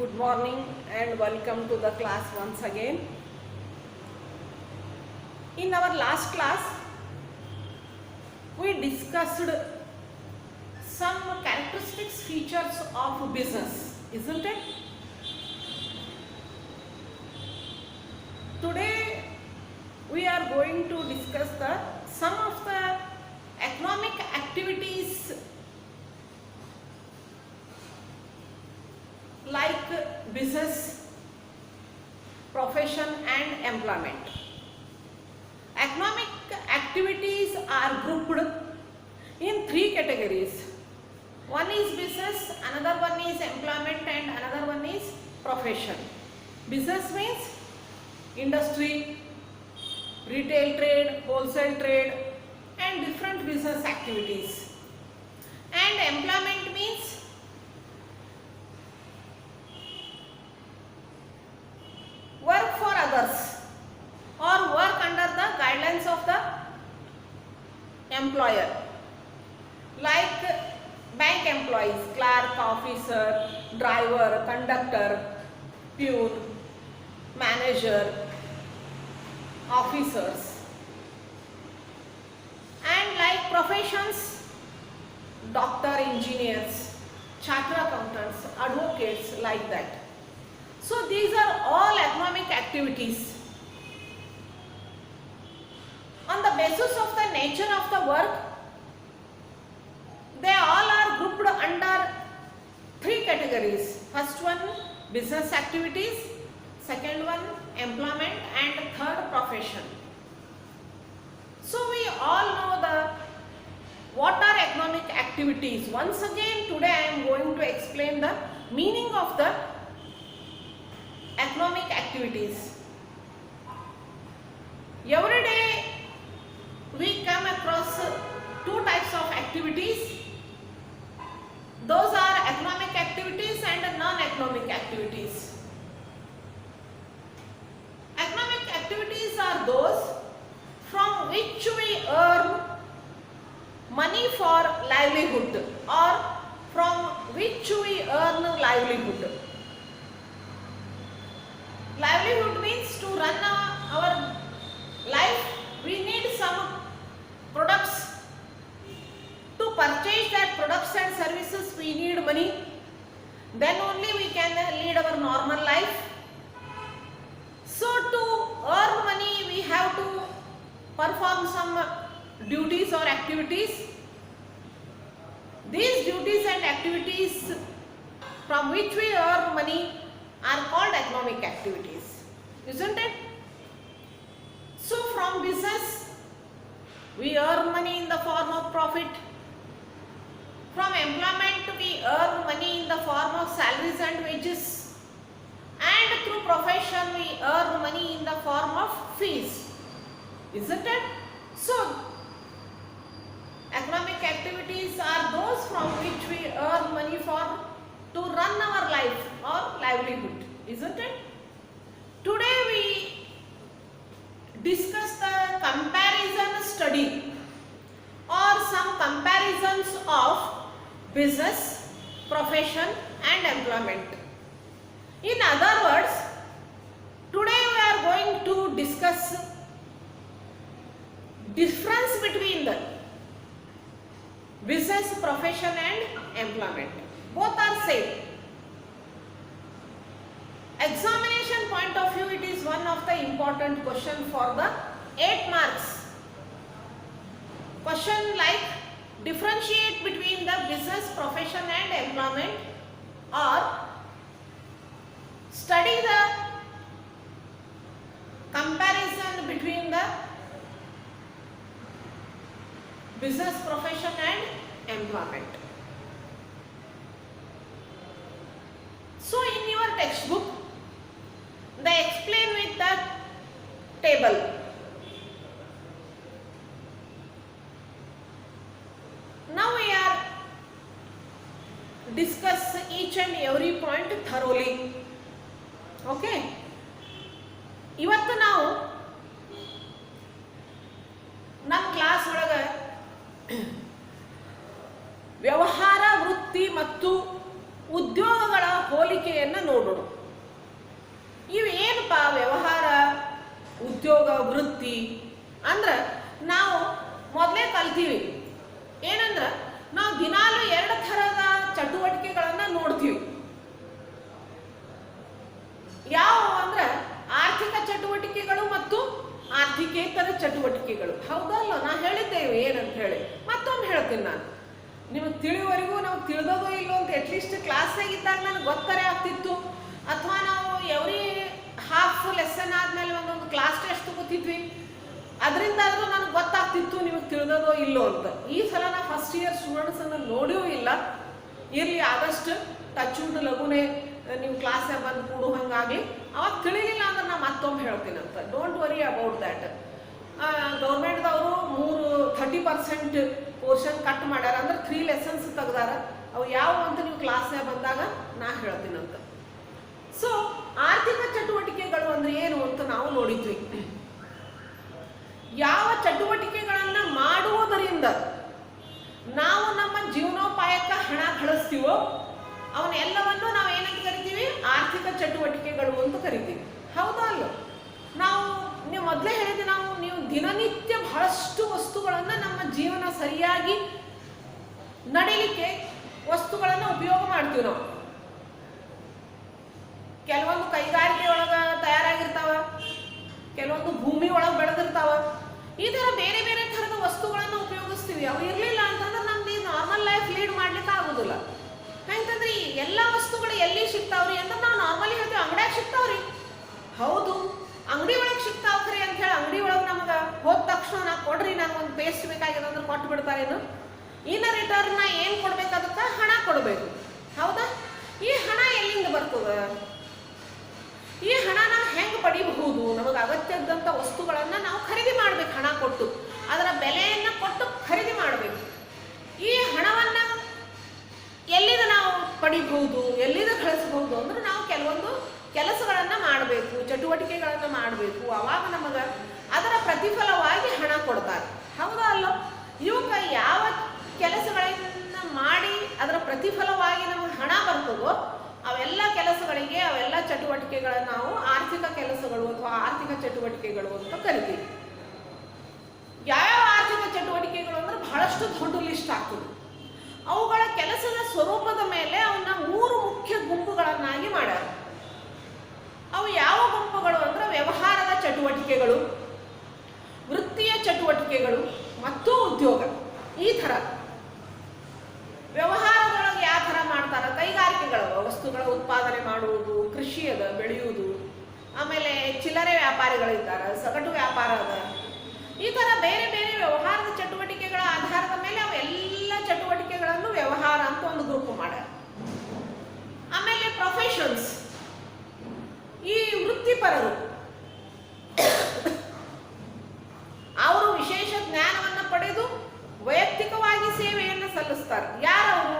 Good morning and welcome to the class once again. In our last class, we discussed some characteristics features of business, isn't it? Today we are going to discuss some of the economic activities like business, profession and employment. Economic activities are grouped in three categories. One is business, another one is employment and another one is profession. Business means industry, retail trade, wholesale trade and different business activities. And employment means work for others or work under the guidelines of the employer, like bank employees, clerk, officer, driver, conductor, peon, manager, officers, and like professions, doctor, engineers, chartered accountants, advocates, like that. So these are all economic activities. On the basis of the nature of the work, they all are grouped under three categories. First one, business activities, second one, employment, and third, profession. So we all know what are economic activities. Once again today I am going to explain the meaning of the economic activities. Every day we come across two types of activities. Those are economic activities and non-economic activities. Economic activities are those from which we earn money for livelihood or from which we earn livelihood. Livelihood means to run our life, we need some products. To purchase that products and services, we need money. Then only we can lead our normal life. So to earn money, we have to perform some duties or activities. These duties and activities from which we earn money are called economic activities, isn't it? So from business we earn money in the form of profit. From employment we earn money in the form of salaries and wages. And through profession we earn money in the form of fees, isn't it? So economic activities are those from which we earn money to run our life or livelihood, isn't it? Today we discuss the comparison study or some comparisons of business, profession and employment. In other words, today we are going to discuss difference between the business, profession and employment. Both are same. Examination point of view, it is one of the important question for the 8 marks. Question like differentiate between the business, profession and employment, or study the comparison between the business, profession and employment. So in your textbook, they explain with the table. Now we are discuss each and every point thoroughly. Okay. ಇವತ್ತು ನಾವು ನಮ್ಮ class ಒಳಗೆ ವ್ಯವಹಾರ ವೃತ್ತಿ ಮತ್ತು ಉದ್ಯೋಗಗಳ ಹೋಲಿಕೆಯನ್ನು ನೋಡೋಣ. ಅಂದ್ರೆ ನಾವು ಮೊದಲೇ ಕಲ್ತೀವಿ ಏನಂದ್ರೆ ನಾವು ದಿನಾಲು 2 ಥರದ ಚಟುವಟಿಕೆಗಳನ್ನು ನೋಡ್ತೀವಿ. ಯಾವ ಅಂದ್ರೆ ಆರ್ಥಿಕ ಚಟುವಟಿಕೆಗಳು ಮತ್ತು ಆರ್ಥಿಕೇತರ ಚಟುವಟಿಕೆಗಳು. ಹೌದಲ್ಲ, ನಾ ಹೇಳಿದ್ದೇವೆ ಏನಂತ ಹೇಳಿ. ಮತ್ತೊಮ್ಮೆ ಹೇಳ್ತೀನಿ ನಾನು, ನಿಮಗೆ ತಿಳಿಯುವವರೆಗೂ ನಾವು ತಿಳಿದೋದು ಇಲ್ಲೋ ಅಂತ ಅಟ್ಲೀಸ್ಟ್ ಕ್ಲಾಸ್ನಾಗಿದ್ದಾಗ ನನಗೆ ಗೊತ್ತರೆ ಆಗ್ತಿತ್ತು, ಅಥವಾ ನಾವು ಎವ್ರಿ ಹಾಫ್ ಲೆಸನ್ ಆದಮೇಲೆ ಒಂದೊಂದು ಕ್ಲಾಸ್ ಟೆಸ್ಟ್ ತಗೋತಿದ್ವಿ, ಅದರಿಂದಾದ್ರೂ ನನಗೆ ಗೊತ್ತಾಗ್ತಿತ್ತು ನಿಮಗೆ ತಿಳಿದೋದೋ ಇಲ್ಲೋ ಅಂತ. ಈ ಸಲ ನಾ ಫಸ್ಟ್ ಇಯರ್ ಸ್ಟೂಡೆಂಟ್ಸನ್ನು ನೋಡಿಯೂ ಇಲ್ಲ. ಇರಲಿ, ಆದಷ್ಟು ಟಚ್ವುಡ್ ಲಘುನೇ ನೀವು ಕ್ಲಾಸ್ನಾಗ ಬಂದು ಕೂಡು ಹಂಗಾಗಿ ಅವಾಗ ತಿಳಿಲಿಲ್ಲ ಅಂದ್ರೆ ನಾ ಮತ್ತೊಮ್ಮೆ ಹೇಳ್ತೀನಂತ. Don't worry about that. ಗೌರ್ಮೆಂಟ್ದವರು 30% ಪೋರ್ಷನ್ ಕಟ್ ಮಾಡ್ಯಾರ, ಅಂದ್ರೆ 3 ಲೆಸನ್ಸ್ ತೆಗ್ದಾರ. ಅವು ಯಾವ ಅಂತ ನೀವು ಕ್ಲಾಸ್ನಾಗ ಬಂದಾಗ ನಾ ಹೇಳ್ತೀನಂತ. ಸೊ ಆರ್ಥಿಕ ಚಟುವಟಿಕೆಗಳು ಅಂದ್ರೆ ಏನು ಅಂತ ನಾವು ನೋಡಿದ್ವಿ. ಯಾವ ಚಟುವಟಿಕೆಗಳನ್ನು ಮಾಡುವುದರಿಂದ ನಾವು ನಮ್ಮ ಜೀವನೋಪಾಯಕ್ಕೆ ಹಣ ಗಳಿಸ್ತೀವೋ ಅವನ್ನೆಲ್ಲವನ್ನು ನಾವು ಏನಂತ ಕರಿತೀವಿ? ಆರ್ಥಿಕ ಚಟುವಟಿಕೆಗಳು ಅಂತ ಕರಿತೀವಿ. ಹೌದಾ ಅಲ್ಲ? ನೀವು ಮೊದಲೇ ಹೇಳಿದ್ರೆ ನೀವು ದಿನನಿತ್ಯ ಬಹಳಷ್ಟು ವಸ್ತುಗಳನ್ನು ನಮ್ಮ ಜೀವನ ಸರಿಯಾಗಿ ನಡೀಲಿಕ್ಕೆ ವಸ್ತುಗಳನ್ನು ಉಪಯೋಗ ಮಾಡ್ತೀವಿ. ನಾವು ಕೆಲವೊಂದು ಕೈಗಾರಿಕೆ ಒಳಗೆ ತಯಾರಾಗಿರ್ತಾವ, ಕೆಲವೊಂದು ಭೂಮಿ ಒಳಗೆ ಬೆಳೆದಿರ್ತಾವ. ಈ ಥರ ಬೇರೆ ಬೇರೆ ಥರದ ವಸ್ತುಗಳನ್ನು ಉಪಯೋಗಿಸ್ತೀವಿ. ಅವು ಇರಲಿಲ್ಲ ಅಂತಂದ್ರೆ ನಮ್ದು ಈ ನಾರ್ಮಲ್ ಲೈಫ್ ಲೀಡ್ ಮಾಡ್ಲಿಕ್ಕೆ ಆಗೋದಿಲ್ಲ. ಯಾಕಂತಂದ್ರೆ ಈ ಎಲ್ಲ ವಸ್ತುಗಳು ಎಲ್ಲಿ ಸಿಗ್ತಾವ್ರಿ ಅಂದ್ರೆ ನಾವು ನಾರ್ಮಲಿ ಹೇಳ್ತೀವಿ ಅಂಗಡಿಯಾಗ ಸಿಗ್ತಾವ್ರಿ. ಹೌದು, ಅಂಗಡಿ ಒಳಗೆ ಸಿಗ್ತಾವ್ರಿ ಅಂತ ಹೇಳಿ ಅಂಗಡಿ ಒಳಗೆ ನಮಗೆ ಹೋದ ತಕ್ಷಣ ನಾ ಕೊಡ್ರಿ, ನಾನು ಒಂದು ಪೇಸ್ಟ್ ಬೇಕಾಗಿದೆ ಅಂದ್ರೆ ಕೊಟ್ಟು ಬಿಡ್ತಾರೇನು? ಇನ್ನು ರಿಟರ್ನ್ ಏನು ಕೊಡ್ಬೇಕು? ಅದಕ್ಕೆ ಹಣ ಕೊಡಬೇಕು. ಹೌದಾ? ಈ ಹಣ ಎಲ್ಲಿಂದ ಬರ್ತದೆ? ಈ ಹಣ ನಾವು ಹೆಂಗೆ ಪಡಿಬಹುದು? ನಮಗೆ ಅಗತ್ಯದಂಥ ವಸ್ತುಗಳನ್ನು ನಾವು ಖರೀದಿ ಮಾಡ್ಬೇಕು, ಹಣ ಕೊಟ್ಟು ಅದರ ಬೆಲೆಯನ್ನು ಕೊಟ್ಟು ಖರೀದಿ ಮಾಡಬೇಕು. ಈ ಹಣವನ್ನು ಎಲ್ಲಿಂದ ನಾವು ಪಡಿಬಹುದು, ಎಲ್ಲಿಂದ ಗಳಿಸಬಹುದು ಅಂದ್ರೆ ನಾವು ಕೆಲವೊಂದು ಕೆಲಸಗಳನ್ನು ಮಾಡಬೇಕು, ಚಟುವಟಿಕೆಗಳನ್ನು ಮಾಡಬೇಕು. ಅವಾಗ ನಮಗೆ ಅದರ ಪ್ರತಿಫಲವಾಗಿ ಹಣ ಕೊಡ್ತಾರೆ. ಹೌದಾ ಅಲ್ಲ? ಇವಕ್ಕೆ ಯಾವ ಕೆಲಸಗಳನ್ನು ಮಾಡಿ ಅದರ ಪ್ರತಿಫಲವಾಗಿ ನಮಗೆ ಹಣ ಬರ್ತದೋ ಅವೆಲ್ಲ ಕೆಲಸಗಳಿಗೆ, ಅವೆಲ್ಲ ಚಟುವಟಿಕೆಗಳನ್ನು ನಾವು ಆರ್ಥಿಕ ಕೆಲಸಗಳು ಅಥವಾ ಆರ್ಥಿಕ ಚಟುವಟಿಕೆಗಳು ಅಂತ ಕರಿತೀವಿ. ಯಾವ್ಯಾವ ಆರ್ಥಿಕ ಚಟುವಟಿಕೆಗಳು ಅಂದ್ರೆ ಬಹಳಷ್ಟು ದೊಡ್ಡ ಲಿಸ್ಟ್ ಆಗ್ತದೆ. ಅವುಗಳ ಕೆಲಸದ ಸ್ವರೂಪದ ಮೇಲೆ ಅವನ್ನ 3 ಮುಖ್ಯ ಗುಂಪುಗಳನ್ನಾಗಿ ಮಾಡ್ಯಾರ. ಅವು ಯಾವ ಗುಂಪುಗಳು ಅಂದ್ರೆ ವ್ಯವಹಾರದ ಚಟುವಟಿಕೆಗಳು, ವೃತ್ತಿಯ ಚಟುವಟಿಕೆಗಳು ಮತ್ತು ಉದ್ಯೋಗ. ಈ ಥರ ವ್ಯವಹಾರದೊಳಗೆ ಯಾವ ಥರ ಮಾಡ್ತಾರೆ? ಕೈಗಾರಿಕೆಗಳು, ವಸ್ತುಗಳ ಉತ್ಪಾದನೆ ಮಾಡುವುದು, ಕೃಷಿ ಅದ, ಬೆಳೆಯುವುದು, ಆಮೇಲೆ ಚಿಲ್ಲರೆ ವ್ಯಾಪಾರಿಗಳಿದ್ದಾರೆ, ಸಗಟು ವ್ಯಾಪಾರ ಅದ. ಈ ಥರ ಬೇರೆ ಬೇರೆ ವ್ಯವಹಾರದ ಚಟುವಟಿಕೆಗಳ ಆಧಾರದ ಮೇಲೆ ಅವೆಲ್ಲ ಚಟುವಟಿಕೆಗಳನ್ನು ವ್ಯವಹಾರ ಅಂತ ಒಂದು ಗ್ರೂಪ್ ಮಾಡ್ಯಾರ. ಆಮೇಲೆ ಪ್ರೊಫೆಷನ್ಸ್, ಈ ವೃತ್ತಿಪರರು, ಅವರು ವಿಶೇಷ ಜ್ಞಾನವನ್ನು ಪಡೆದು ವೈಯಕ್ತಿಕವಾಗಿ ಸೇವೆಯನ್ನು ಸಲ್ಲಿಸ್ತಾರೆ. ಯಾರವರು?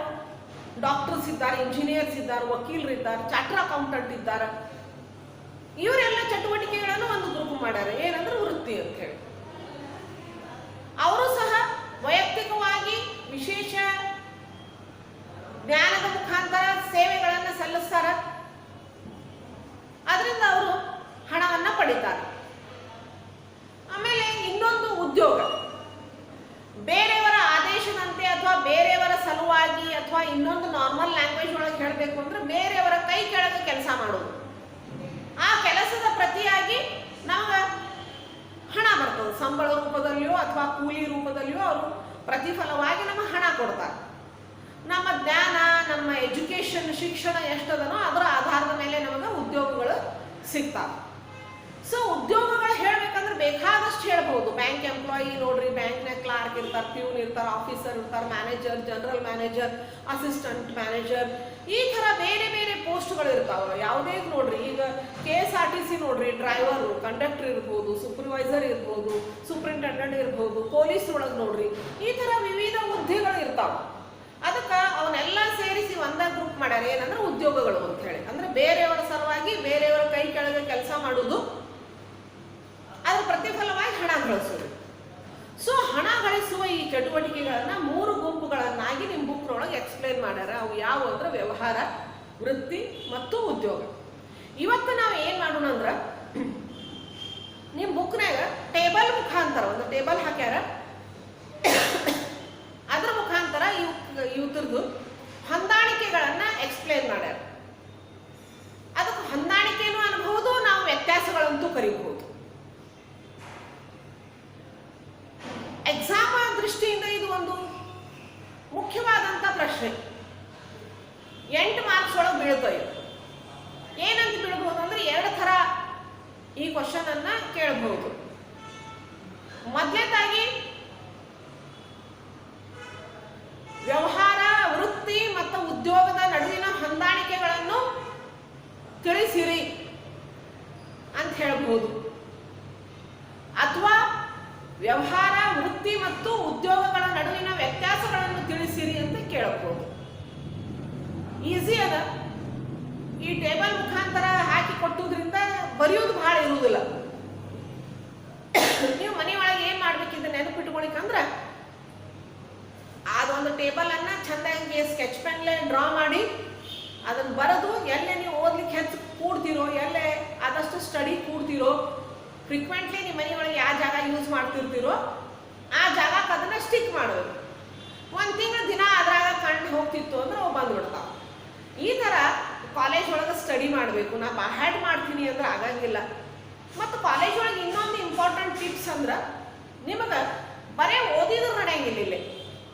ಡಾಕ್ಟರ್ಸ್ ಇದ್ದಾರೆ, ಇಂಜಿನಿಯರ್ಸ್ ಇದ್ದಾರೆ, ವಕೀಲರು ಇದ್ದಾರೆ, ಚಾರ್ಟರ್ ಅಕೌಂಟೆಂಟ್ ಇದ್ದಾರೆ. ಇವರೆಲ್ಲ ಚಟುವಟಿಕೆಗಳನ್ನು ಒಂದು ಗ್ರೂಪ್ ಮಾಡ್ಯಾರ. ಏನಂದ್ರೆ ವೃತ್ತಿ ಅಂತ ಹೇಳಿ. ಅವರು ಸಹ ವೈಯಕ್ತಿಕವಾಗಿ ವಿಶೇಷ ಜ್ಞಾನದ ಮುಖಾಂತರ ಸೇವೆಗಳನ್ನು ಸಲ್ಲಿಸ್ತಾರೆ. ಅದರಿಂದ ಅವರು ಹಣವನ್ನು ಪಡಿತಾರೆ. ಆಮೇಲೆ ಇನ್ನೊಂದು ಉದ್ಯೋಗ, ಬೇರೆಯವರ ಆದೇಶದಂತೆ ಅಥವಾ ಬೇರೆಯವರ ಸಲುವಾಗಿ ಅಥವಾ ಇನ್ನೊಂದು ನಾರ್ಮಲ್ ಲ್ಯಾಂಗ್ವೇಜ್ ಒಳಗೆ ಹೇಳಬೇಕು ಅಂದ್ರೆ ಬೇರೆಯವರ ಕೈ ಕೆಳಗೆ ಕೆಲಸ ಮಾಡೋದು. ಆ ಕೆಲಸದ ಪ್ರತಿಯಾಗಿ ನಮಗೆ ಹಣ ಬರ್ತದೆ, ಸಂಬಳ ರೂಪದಲ್ಲಿಯೋ ಅಥವಾ ಕೂಲಿ ರೂಪದಲ್ಲಿಯೋ ಅವರು ಪ್ರತಿಫಲವಾಗಿ ನಮಗೆ ಹಣ ಕೊಡ್ತಾರೆ. ನಮ್ಮ ಜ್ಞಾನ, ನಮ್ಮ ಎಜುಕೇಷನ್, ಶಿಕ್ಷಣ ಎಷ್ಟದನೋ ಅದರ ಆಧಾರದ ಮೇಲೆ ನಮಗೆ ಉದ್ಯೋಗಗಳು ಸಿಗ್ತಾವೆ. ಸೊ ಉದ್ಯೋಗಗಳು ಹೇಳಬೇಕಂದ್ರೆ ಬೇಕಾದಷ್ಟು ಹೇಳ್ಬೋದು. ಬ್ಯಾಂಕ್ ಎಂಪ್ಲಾಯಿ ನೋಡ್ರಿ, ಬ್ಯಾಂಕ್ನಾಗ ಕ್ಲಾರ್ಕ್ ಇರ್ತಾರೆ, ಪ್ಯೂನ್ ಇರ್ತಾರೆ, ಆಫೀಸರ್ ಇರ್ತಾರೆ, manager, general manager, assistant manager, ಈ ಥರ ಬೇರೆ ಬೇರೆ ಪೋಸ್ಟ್ಗಳು ಇರ್ತಾವೆ. ಯಾವುದೇ ನೋಡ್ರಿ, ಈಗ KSRTC ನೋಡ್ರಿ, ಡ್ರೈವರು, ಕಂಡಕ್ಟರ್ ಇರ್ಬೋದು, ಸೂಪರ್ವೈಸರ್ ಇರ್ಬೋದು, ಸೂಪರಿಂಟೆಂಡೆಂಟ್ ಇರ್ಬೋದು, ಪೊಲೀಸ್ ಒಳಗೆ ನೋಡ್ರಿ, ಈ ಥರ ವಿವಿಧ ಹುದ್ದೆಗಳು ಇರ್ತಾವೆ. ಅದಕ್ಕೆ ಅವನ್ನೆಲ್ಲ ಸೇರಿಸಿ ಒಂದೇ ಗ್ರೂಪ್ ಮಾಡ್ಯಾರ. ಏನಂದ್ರೆ ಉದ್ಯೋಗಗಳು ಅಂತ ಹೇಳಿ. ಅಂದ್ರೆ ಬೇರೆಯವರ ಸಲುವಾಗಿ ಬೇರೆಯವರ ಕೈ ಕೆಳಗೆ ಕೆಲಸ ಮಾಡೋದು, ಅದ್ರ ಪ್ರತಿಫಲವಾಗಿ ಹಣ ಗಳಿಸೋದು. ಸೊ ಹಣ ಗಳಿಸುವ ಈ ಚಟುವಟಿಕೆಗಳನ್ನ 3 ಗುಂಪುಗಳನ್ನಾಗಿ ನಿಮ್ಮ ಬುಕ್ ಒಳಗೆ ಎಕ್ಸ್ಪ್ಲೇನ್ ಮಾಡ್ಯಾರ. ಅವು ಯಾವ ಅಂದ್ರೆ ವ್ಯವಹಾರ, ವೃತ್ತಿ ಮತ್ತು ಉದ್ಯೋಗ. ಇವತ್ತು ನಾವು ಏನು ಮಾಡೋಣ ಅಂದ್ರೆ ನಿಮ್ಮ ಬುಕ್ನಾಗ ಟೇಬಲ್ ಮುಖಾಂತರ, ಒಂದು ಟೇಬಲ್ ಹಾಕ್ಯಾರ. ಅದರ ಮುಖಾಂತರ ಇವ್ರದ್ದು ಹೊಂದಾಣಿಕೆಗಳನ್ನು ಎಕ್ಸ್ಪ್ಲೇನ್ ಮಾಡ್ಯಾರ. ಅದಕ್ಕೆ ಹೊಂದಾಣಿಕೆನೂ ಅನ್ಬಹುದು, ನಾವು ವ್ಯತ್ಯಾಸಗಳಂತೂ ಕರಿಬಹುದು. ಎಕ್ಸಾಮ್ ದೃಷ್ಟಿಯಿಂದ ಇದು ಒಂದು ಮುಖ್ಯವಾದಂಥ ಪ್ರಶ್ನೆ. 8 ಮಾರ್ಕ್ಸ್ ಒಳಗೆ ಬೀಳ್ತವೆ. ಏನಂತ ಬೀಳ್ಬಹುದು ಅಂದ್ರೆ 2 ಥರ ಈ ಕ್ವಶನ್ ಅನ್ನ ಕೇಳಬಹುದು. ಮೊದಲನೇದಾಗಿ ವ್ಯವಹಾರ, ವೃತ್ತಿ ಮತ್ತು ಉದ್ಯೋಗದ ನಡುವಿನ ಹೊಂದಾಣಿಕೆಗಳನ್ನು ತಿಳಿಸಿರಿ ಅಂತ ಹೇಳಬಹುದು. ಅಥವಾ ವ್ಯವಹಾರ, ವೃತ್ತಿ ಮತ್ತು ಉದ್ಯೋಗಗಳ ನಡುವಿನ ವ್ಯತ್ಯಾಸಗಳನ್ನು ತಿಳಿಸಿರಿ ಅಂತ ಕೇಳಬಹುದು. ಈಸಿ ಅದ. ಈ ಟೇಬಲ್ ಮುಖಾಂತರ ಹಾಕಿ ಕೊಟ್ಟುದ್ರಿಂದ ಬರೆಯೋದು ಬಹಳ ಇರುವುದಿಲ್ಲ. ನೀವು ಮನೆಯೊಳಗೆ ಏನ್ ಮಾಡ್ಬೇಕಿದ್ರೆ ನೆನಪಿಟ್ಕೊಳಿಕಂದ್ರ ಅದೊಂದು ಟೇಬಲ್ ಅನ್ನ ಚಂದಾಗಿ ಸ್ಕೆಚ್ ಪೆನ್ಲೆ ಡ್ರಾ ಮಾಡಿ ಅದನ್ನ ಬರೆದು ಎಲ್ಲೇ ನೀವು ಓದ್ಲಿಕ್ಕೆ ಹೆಚ್ಚು ಕೂಡ್ತಿರೋ, ಎಲ್ಲೇ ಆದಷ್ಟು ಸ್ಟಡಿ ಕೂಡ್ತಿರೋ, ಫ್ರೀಕ್ವೆಂಟ್ಲಿ ನಿಮ್ಮ ಮನೆಯೊಳಗೆ ಯಾವ ಜಾಗ ಯೂಸ್ ಮಾಡ್ತಿರ್ತೀರೋ ಆ ಜಾಗಕ್ಕೆ ಅದನ್ನ ಸ್ಟಿಕ್ ಮಾಡಬೇಕು. 1 ತಿಂಗಳ ದಿನ ಅದ್ರಾಗ ಕಂಡು ಹೋಗ್ತಿತ್ತು ಅಂದ್ರೆ ಅವು ಬಂದ್ಬಿಡ್ತಾವ. ಈ ಥರ ಕಾಲೇಜ್ ಒಳಗೆ ಸ್ಟಡಿ ಮಾಡಬೇಕು. ನಾ ಹ್ಯಾಡ್ ಮಾಡ್ತೀನಿ ಅಂದ್ರೆ ಆಗಂಗಿಲ್ಲ. ಮತ್ತು ಕಾಲೇಜ್ ಒಳಗೆ ಇನ್ನೊಂದು ಇಂಪಾರ್ಟೆಂಟ್ ಟಿಪ್ಸ್ ಅಂದ್ರೆ ನಿಮಗೆ ಬರೇ ಓದಿದ್ರು ನಡೆಯಂಗಿಲ್ಲ ಇಲ್ಲಿ.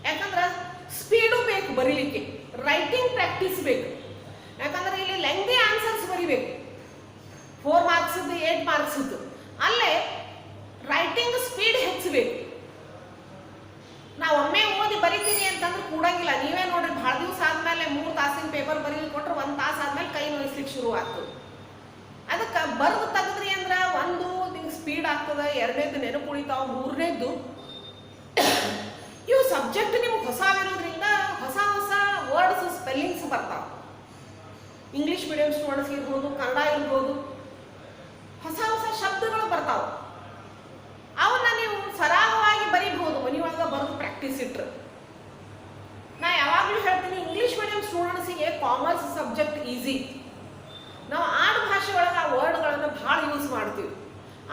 ಯಾಕಂದ್ರೆ ಸ್ಪೀಡು ಬೇಕು ಬರೀಲಿಕ್ಕೆ, ರೈಟಿಂಗ್ ಪ್ರಾಕ್ಟೀಸ್ ಬೇಕು. ಯಾಕಂದ್ರೆ ಇಲ್ಲಿ ಲೆಂಗ್ದಿ ಆನ್ಸರ್ಸ್ ಬರಿಬೇಕು. 4 ಮಾರ್ಕ್ಸ್ದು 8 ಮಾರ್ಕ್ಸ್ದು. ಅಲ್ಲೇ ರೈಟಿಂಗ್ ಸ್ಪೀಡ್ ಹೆಚ್ಚಬೇಕು. ನಾವು ಒಮ್ಮೆ ಓದಿ ಬರಿತೀನಿ ಅಂತಂದ್ರೆ ಕೂಡಂಗಿಲ್ಲ. ನೀವೇ ನೋಡ್ರಿ, ಭಾಳ ದಿವಸ ಆದ್ಮೇಲೆ 3 ತಾಸಿನ ಪೇಪರ್ ಬರೀಲಿಕ್ಕೆ ಕೊಟ್ರೆ 1 ತಾಸು ಆದ್ಮೇಲೆ ಕೈ ನೋಯಿಸ್ಲಿಕ್ಕೆ ಶುರು ಆಗ್ತದೆ. ಅದಕ್ಕೆ ಬರೆದು ತೆಗೆದ್ರಿ ಅಂದ್ರೆ ಒಂದು ನಿಮ್ಗೆ ಸ್ಪೀಡ್ ಆಗ್ತದೆ, 2ನೇದು ನೆನಪು ಉಳಿತಾವ, 3ನೇದು ಇವು ಸಬ್ಜೆಕ್ಟ್ ನಿಮ್ಗೆ ಹೊಸವಿರೋದ್ರಿಂದ ಹೊಸ ಹೊಸ ವರ್ಡ್ಸ್, ಸ್ಪೆಲ್ಲಿಂಗ್ಸ್ ಬರ್ತಾವೆ. ಇಂಗ್ಲೀಷ್ ಮೀಡಿಯಂ ಸ್ಟೂಡೆಂಟ್ಸ್ ಇರ್ಬೋದು, ಕನ್ನಡ ಇರ್ಬೋದು, ಹೊಸ ಹೊಸ ಶಬ್ದಗಳು ಬರ್ತಾವೆ. ಅವನ್ನ ನೀವು ಸರಾಗವಾಗಿ ಬರೀಬಹುದು ಮನೆಯೊಳಗೆ ಬರೆದು ಪ್ರಾಕ್ಟೀಸ್ ಇಟ್ರೆ. ನಾ ಯಾವಾಗಲೂ ಹೇಳ್ತೀನಿ, ಇಂಗ್ಲೀಷ್ ಮೀಡಿಯಂ ಸ್ಟೂಡೆಂಟ್ಸಿಗೆ ಕಾಮರ್ಸ್ ಸಬ್ಜೆಕ್ಟ್ ಈಸಿ. ನಾವು ಆಡು ಭಾಷೆ ಒಳಗೆ ಆ ವರ್ಡ್ಗಳನ್ನು ಭಾಳ ಯೂಸ್ ಮಾಡ್ತೀವಿ.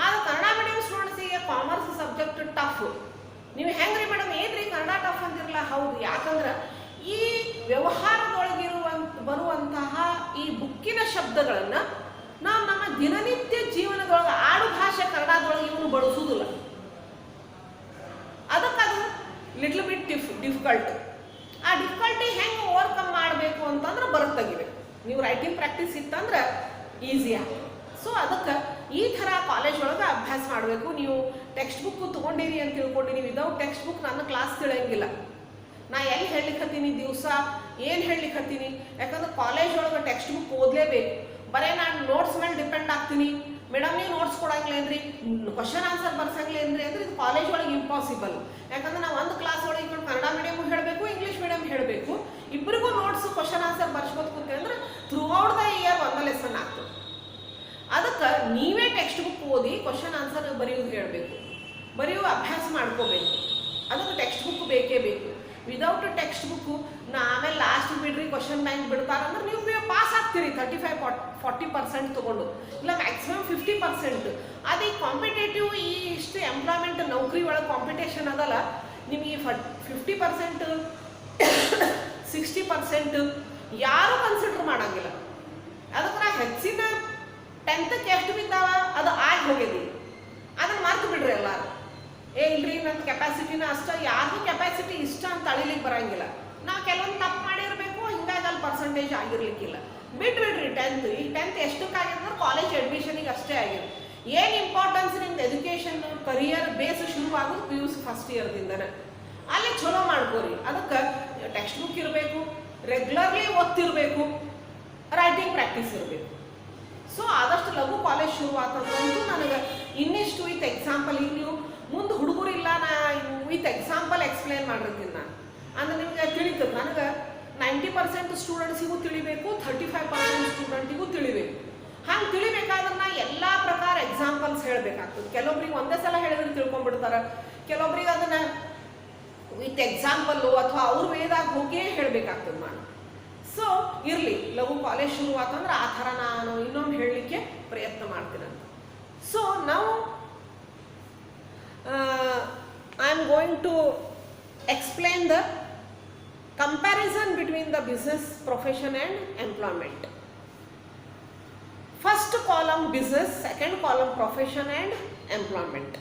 ಆದರೆ ಕನ್ನಡ ಮೀಡಿಯಂ ಸ್ಟೂಡೆಂಟ್ಸಿಗೆ ಕಾಮರ್ಸ್ ಸಬ್ಜೆಕ್ಟ್ ಟಫ್. ನೀವು ಹೆಂಗ್ರಿ ಮೇಡಮ್ ಏನ್ರಿ ಕನ್ನಡ ಟಫ್ ಅಂತಿರಲ್ಲ? ಹೌದು, ಯಾಕಂದ್ರೆ ಈ ಬರುವಂತಹ ಈ ಬುಕ್ಕಿನ ಶಬ್ದಗಳನ್ನು ನಾವು ನಮ್ಮ ದಿನನಿತ್ಯ ಜೀವನದೊಳಗೆ ಆಡು ಭಾಷೆ ಕನ್ನಡದೊಳಗೆ ಇವನು ಬಳಸುವುದಿಲ್ಲ. ಅದಕ್ಕದು ಲಿಟ್ಲ್ ಬಿಟ್ ಡಿಫಿಕಲ್ಟ್. ಆ ಡಿಫಿಕಲ್ಟಿ ಹೆಂಗೆ ಓವರ್ಕಮ್ ಮಾಡಬೇಕು ಅಂತಂದ್ರೆ ಬರೆದು ತೆಗಿಬೇಕು. ನೀವು ರೈಟಿಂಗ್ ಪ್ರಾಕ್ಟೀಸ್ ಇತ್ತಂದ್ರೆ ಈಸಿ ಆಗ್ತದೆ. ಸೊ ಅದಕ್ಕೆ ಈ ಥರ ಕಾಲೇಜ್ ಒಳಗೆ ಅಭ್ಯಾಸ ಮಾಡಬೇಕು. ನೀವು ಟೆಕ್ಸ್ಟ್ ಬುಕ್ ತೊಗೊಂಡಿರಿ ಅಂತ ತಿಳ್ಕೊಂಡಿರಿ, ವಿದೌಟ್ ಟೆಕ್ಸ್ಟ್ ಬುಕ್ ನನ್ನ ಕ್ಲಾಸ್ ತಿಳಿಯಂಗಿಲ್ಲ. ನಾ ಎಲ್ಲಿ ಹೇಳಲಿಕ್ಕತ್ತೀನಿ, ದಿವಸ ಏನು ಹೇಳಲಿಕ್ಕತ್ತೀನಿ. ಯಾಕಂದ್ರೆ ಕಾಲೇಜ್ ಒಳಗೆ ಟೆಕ್ಸ್ಟ್ ಬುಕ್ ಓದಲೇಬೇಕು. ಬರೀ ನಾನು ನೋಟ್ಸ್ ಮೇಲೆ ಡಿಪೆಂಡ್ ಆಗ್ತೀನಿ. ಮೇಡಮ್ ನೀವು ನೋಟ್ಸ್ ಕೊಡಂಗಿಲ್ಲ ಏನ್ರಿ, ಕ್ವಶನ್ ಆನ್ಸರ್ ಬರ್ಸಂಗಿಲ್ಲ ಏನ್ರಿ ಅಂದ್ರೆ ಇದು ಕಾಲೇಜ್ ಒಳಗೆ ಇಂಪಾಸಿಬಲ್. ಯಾಕಂದ್ರೆ ನಾವು ಒಂದು ಕ್ಲಾಸ್ ಒಳಗೆ ಇಟ್ಕೊಂಡು ಕನ್ನಡ ಮೀಡಿಯಮ್ ಹೇಳಬೇಕು, ಇಂಗ್ಲೀಷ್ ಮೀಡಿಯಮ್ ಹೇಳಬೇಕು. ಇಬ್ಬರಿಗೂ ನೋಟ್ಸ್, ಕ್ವಶನ್ ಆನ್ಸರ್ ಬರ್ಸ್ಬೋದು ಕೂತೆ ಅಂದ್ರೆ ಥ್ರೂ ಔಟ್ ದ ಇಯರ್ ಒಂದು ಲೆಸನ್ ಆಗ್ತದೆ. ಅದಕ್ಕೆ ನೀವೇ ಟೆಕ್ಸ್ಟ್ ಬುಕ್ ಓದಿ ಕ್ವಶನ್ ಆನ್ಸರ್ ಬರೆಯೋದು ಹೇಳಬೇಕು, ಬರೆಯುವ ಅಭ್ಯಾಸ ಮಾಡ್ಕೋಬೇಕು. ಅದಕ್ಕೆ ಟೆಕ್ಸ್ಟ್ ಬುಕ್ ಬೇಕೇ ಬೇಕು. ವಿದೌಟ್ ಟೆಕ್ಸ್ಟ್ ಬುಕ್ಕು ಆಮೇಲೆ ಲಾಸ್ಟ್ ಬಿಡ್ರಿ ಕ್ವಶನ್ ಬ್ಯಾಂಕ್ ಬಿಡ್ತಾರಂದ್ರೆ ನೀವು ಪಾಸ್ ಆಗ್ತೀರಿ 35-40% ತೊಗೊಂಡು, ಇಲ್ಲ ಮ್ಯಾಕ್ಸಿಮಮ್ 50%. ಅದು ಈ ಕಾಂಪಿಟೇಟಿವ್ ಈ ಇಷ್ಟು ಎಂಪ್ಲಾಯ್ಮೆಂಟ್ ನೌಕರಿ ಒಳಗೆ ಕಾಂಪಿಟೇಷನ್ ಅದಲ್ಲ, ನಿಮಗೆ 50%, 60% ಯಾರೂ ಕನ್ಸಿಡರ್ ಮಾಡೋಂಗಿಲ್ಲ. ಅದಕ್ಕೆ ನಾ ಹೆಚ್ಚಿನ 10th ಎಷ್ಟು ಬಿದ್ದಾವ ಅದು ಆಗಿ ಹೋಗಿದ್ದೀವಿ, ಅದನ್ನು ಮರ್ತು ಬಿಡ್ರಿ ಎಲ್ಲರೂ. ಇಲ್ರಿ ನನ್ನ ಕೆಪಾಸಿಟಿನ ಅಷ್ಟ, ಯಾರಿಗೂ ಕೆಪಾಸಿಟಿ ಇಷ್ಟ ಅಂತ ಅಳಿಲಿಕ್ಕೆ ಬರೋಂಗಿಲ್ಲ. ನಾವು ಕೆಲವೊಂದು ತಪ್ಪು ಮಾಡಿರಬೇಕು, ಹಿಂಗಾಗಿ ಅಲ್ಲಿ ಪರ್ಸೆಂಟೇಜ್ ಆಗಿರ್ಲಿಕ್ಕಿಲ್ಲ. ಬಿಟ್ಬಿಡ್ರಿ 10th. ಈಗ 10th ಎಷ್ಟಕ್ಕಾಗಿದ್ರೆ ಕಾಲೇಜ್ ಅಡ್ಮಿಷನಿಗೆ ಅಷ್ಟೇ ಆಗಿದೆ. ಏನು ಇಂಪಾರ್ಟೆನ್ಸ್ ನಿಮ್ದು ಎಜುಕೇಷನ್ ಕರಿಯರ್ ಬೇಸ್ ಶುರುವಾಗೋದು PUC ಫಸ್ಟ್ ಇಯರ್ದಿಂದನೇ. ಅಲ್ಲಿ ಚಲೋ ಮಾಡ್ಕೋರಿ. ಅದಕ್ಕೆ ಟೆಕ್ಸ್ಟ್ ಬುಕ್ ಇರಬೇಕು, ರೆಗ್ಯುಲರ್ಲಿ ಓದ್ತಿರ್ಬೇಕು, ರೈಟಿಂಗ್ ಪ್ರಾಕ್ಟೀಸ್ ಇರಬೇಕು. ಸೊ ಆದಷ್ಟು ಲಘು ಕಾಲೇಜ್ ಶುರುವಾತಂತಂತೂ ನನಗೆ ಇನ್ನಿಷ್ಟು ವಿತ್ ಎಕ್ಸಾಂಪಲ್. ಈಗ ನೀವು ಮುಂದೆ ಹುಡುಗರಿಲ್ಲ, ನಾ ವಿತ್ ಎಕ್ಸಾಂಪಲ್ ಎಕ್ಸ್ಪ್ಲೇನ್ ಮಾಡಿರ್ತೀನಿ ನಾನು. ಅಂದ್ರೆ ನಿಮಗೆ ತಿಳಿತದೆ. ನನಗೆ 90% ಸ್ಟೂಡೆಂಟ್ಸಿಗೂ ತಿಳಿಬೇಕು, 35% ಸ್ಟೂಡೆಂಟಿಗೂ ತಿಳಿಬೇಕು. ಹಂಗೆ ತಿಳಿಬೇಕಾದ್ರೆ ನಾ ಎಲ್ಲ ಪ್ರಕಾರ ಎಕ್ಸಾಂಪಲ್ಸ್ ಹೇಳಬೇಕಾಗ್ತದೆ. ಕೆಲವೊಬ್ರಿಗೆ ಒಂದೇ ಸಲ ಹೇಳಿದ್ರೆ ತಿಳ್ಕೊಂಡ್ಬಿಡ್ತಾರೆ, ಕೆಲವೊಬ್ರಿಗೆ ಅದನ್ನು ವಿತ್ ಎಕ್ಸಾಂಪಲ್ಲು ಅಥವಾ ಅವ್ರ ವೇದಾಗ ಹೋಗಿಯೇ ಹೇಳಬೇಕಾಗ್ತದೆ ನಾನು. ಸೊ ಇರಲಿ, ಲಘು ಕಾಲೇಜ್ ಶುರುವಾತಂದ್ರೆ ಆ ಥರ ನಾನು ಇನ್ನೊಮ್ಮೆ ಹೇಳಲಿಕ್ಕೆ ಪ್ರಯತ್ನ ಮಾಡ್ತೀನಿ ಅಂತ. ಸೊ ನಾವು am going to explain the comparison between the business profession and employment. First column business, second column profession and employment.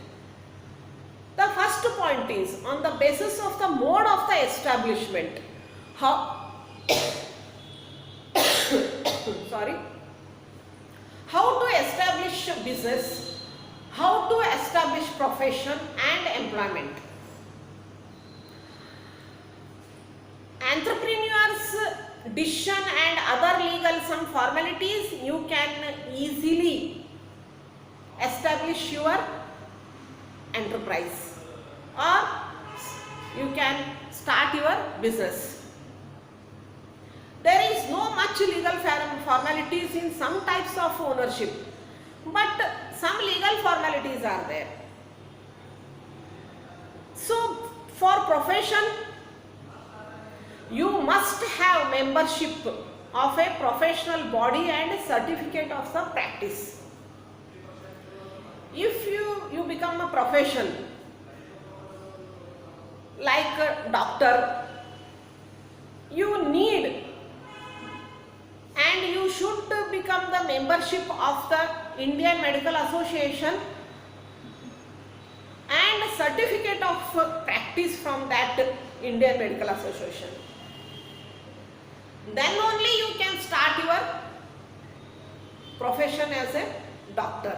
The first point is on the basis of the mode of the establishment. How how to establish business, how to establish profession and employment. Entrepreneurs' decision and other legal some formalities, you can easily establish your enterprise or you can start your business. There is no much legal formalities in some types of ownership, but some legal formalities are there. So for profession, you must have membership of a professional body and certificate of the practice. If you become a profession like a doctor, you need and you should become the membership of the Indian Medical Association and certificate of practice from that Indian Medical Association. Then only you can start your profession as a doctor.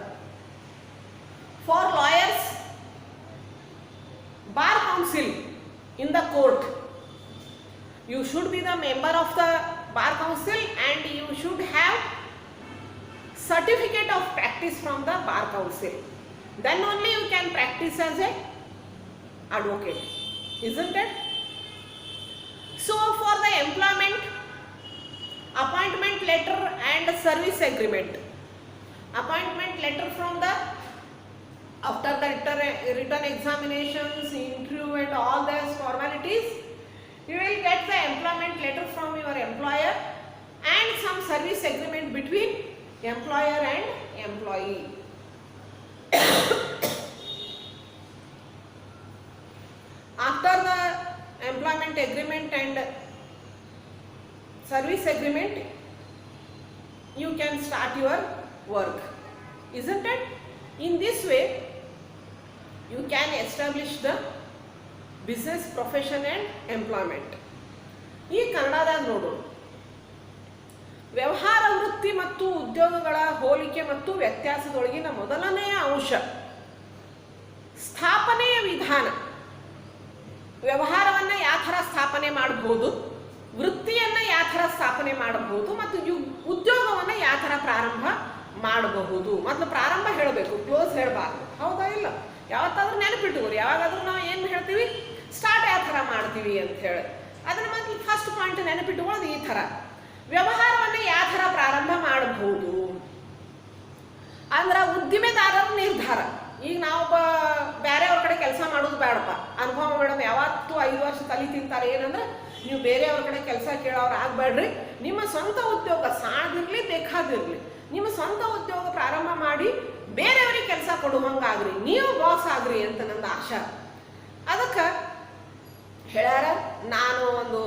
For lawyers, bar council in the court, you should be the member of the bar council and you should have certificate of practice from the bar council. Then only you can practice as a advocate, isn't it? So for the employment, appointment letter and service agreement. Appointment letter from the after the written examinations, interview and all those formalities, you will get the employment letter from your employer and some service agreement between employer and employee. After the employment agreement and service agreement, you can start your work, isn't it? In this way, you can establish the business profession and employment. ಈ ಕನ್ನಡದಾಗ ನೋಡು, ವ್ಯವಹಾರ ವೃತ್ತಿ ಮತ್ತು ಉದ್ಯೋಗಗಳ ಹೋಲಿಕೆ ಮತ್ತು ವ್ಯತ್ಯಾಸದೊಳಗಿನ ಮೊದಲನೆಯ ಅಂಶ ಸ್ಥಾಪನೆಯ ವಿಧಾನ. ವ್ಯವಹಾರವನ್ನು ಯಾವ ಥರ ಸ್ಥಾಪನೆ ಮಾಡಬಹುದು, ವೃತ್ತಿಯನ್ನು ಯಾವ ಥರ ಸ್ಥಾಪನೆ ಮಾಡಬಹುದು ಮತ್ತು ಉದ್ಯೋಗವನ್ನು ಯಾವ ಥರ ಪ್ರಾರಂಭ ಮಾಡಬಹುದು. ಮತ್ತು ಪ್ರಾರಂಭ ಹೇಳಬೇಕು, ಕ್ಲೋಸ್ ಹೇಳಬಾರ್ದು. ಹೌದಾ ಇಲ್ಲ? ಯಾವತ್ತಾದ್ರೂ ನೆನಪಿಟ್ಟುಕೋರಿ, ಯಾವಾಗಾದ್ರೂ ನಾವು ಏನು ಹೇಳ್ತೀವಿ, ಸ್ಟಾರ್ಟ್ ಯಾವ ಥರ ಮಾಡ್ತೀವಿ ಅಂತ ಹೇಳಿ ಅದನ್ನ ಮೊದಲು ಫಸ್ಟ್ ಪಾಯಿಂಟ್ ನೆನಪಿಟ್ಟುಕೊಳ್ಳೋದು ಈ ಥರ. ವ್ಯವಹಾರವನ್ನು ಯಾವ ಥರ ಪ್ರಾರಂಭ ಮಾಡಬಹುದು ಅಂದ್ರೆ ಉದ್ದಿಮೆದಾರರ ನಿರ್ಧಾರ. ಈಗ ನಾವು ಬೇರೆಯವ್ರ ಕಡೆ ಕೆಲಸ ಮಾಡೋದು ಬೇಡಪ್ಪ, ಅನುಭವ ಮೇಡಮ್ ಯಾವತ್ತೂ 5 ವರ್ಷ ತಲೆ ತಿಂತಾರೆ. ಏನಂದ್ರೆ ನೀವು ಬೇರೆಯವ್ರ ಕಡೆ ಕೆಲಸ ಕೇಳೋರು ಆಗಬೇಡ್ರಿ, ನಿಮ್ಮ ಸ್ವಂತ ಉದ್ಯೋಗ ಸಾಣದಿರಲಿ ಬೇಕಾದಿರಲಿ ನಿಮ್ಮ ಸ್ವಂತ ಉದ್ಯೋಗ ಪ್ರಾರಂಭ ಮಾಡಿ ಬೇರೆಯವ್ರಿಗೆ ಕೆಲಸ ಕೊಡುವಂಗಾಗ್ರಿ, ನೀವು ಬಾಸ್ ಆಗ್ರಿ ಅಂತ ನನ್ನ ಆಶಾ. ಅದಕ್ಕೆ ಹೇಳ್ಯಾರ, ನಾನು ಒಂದು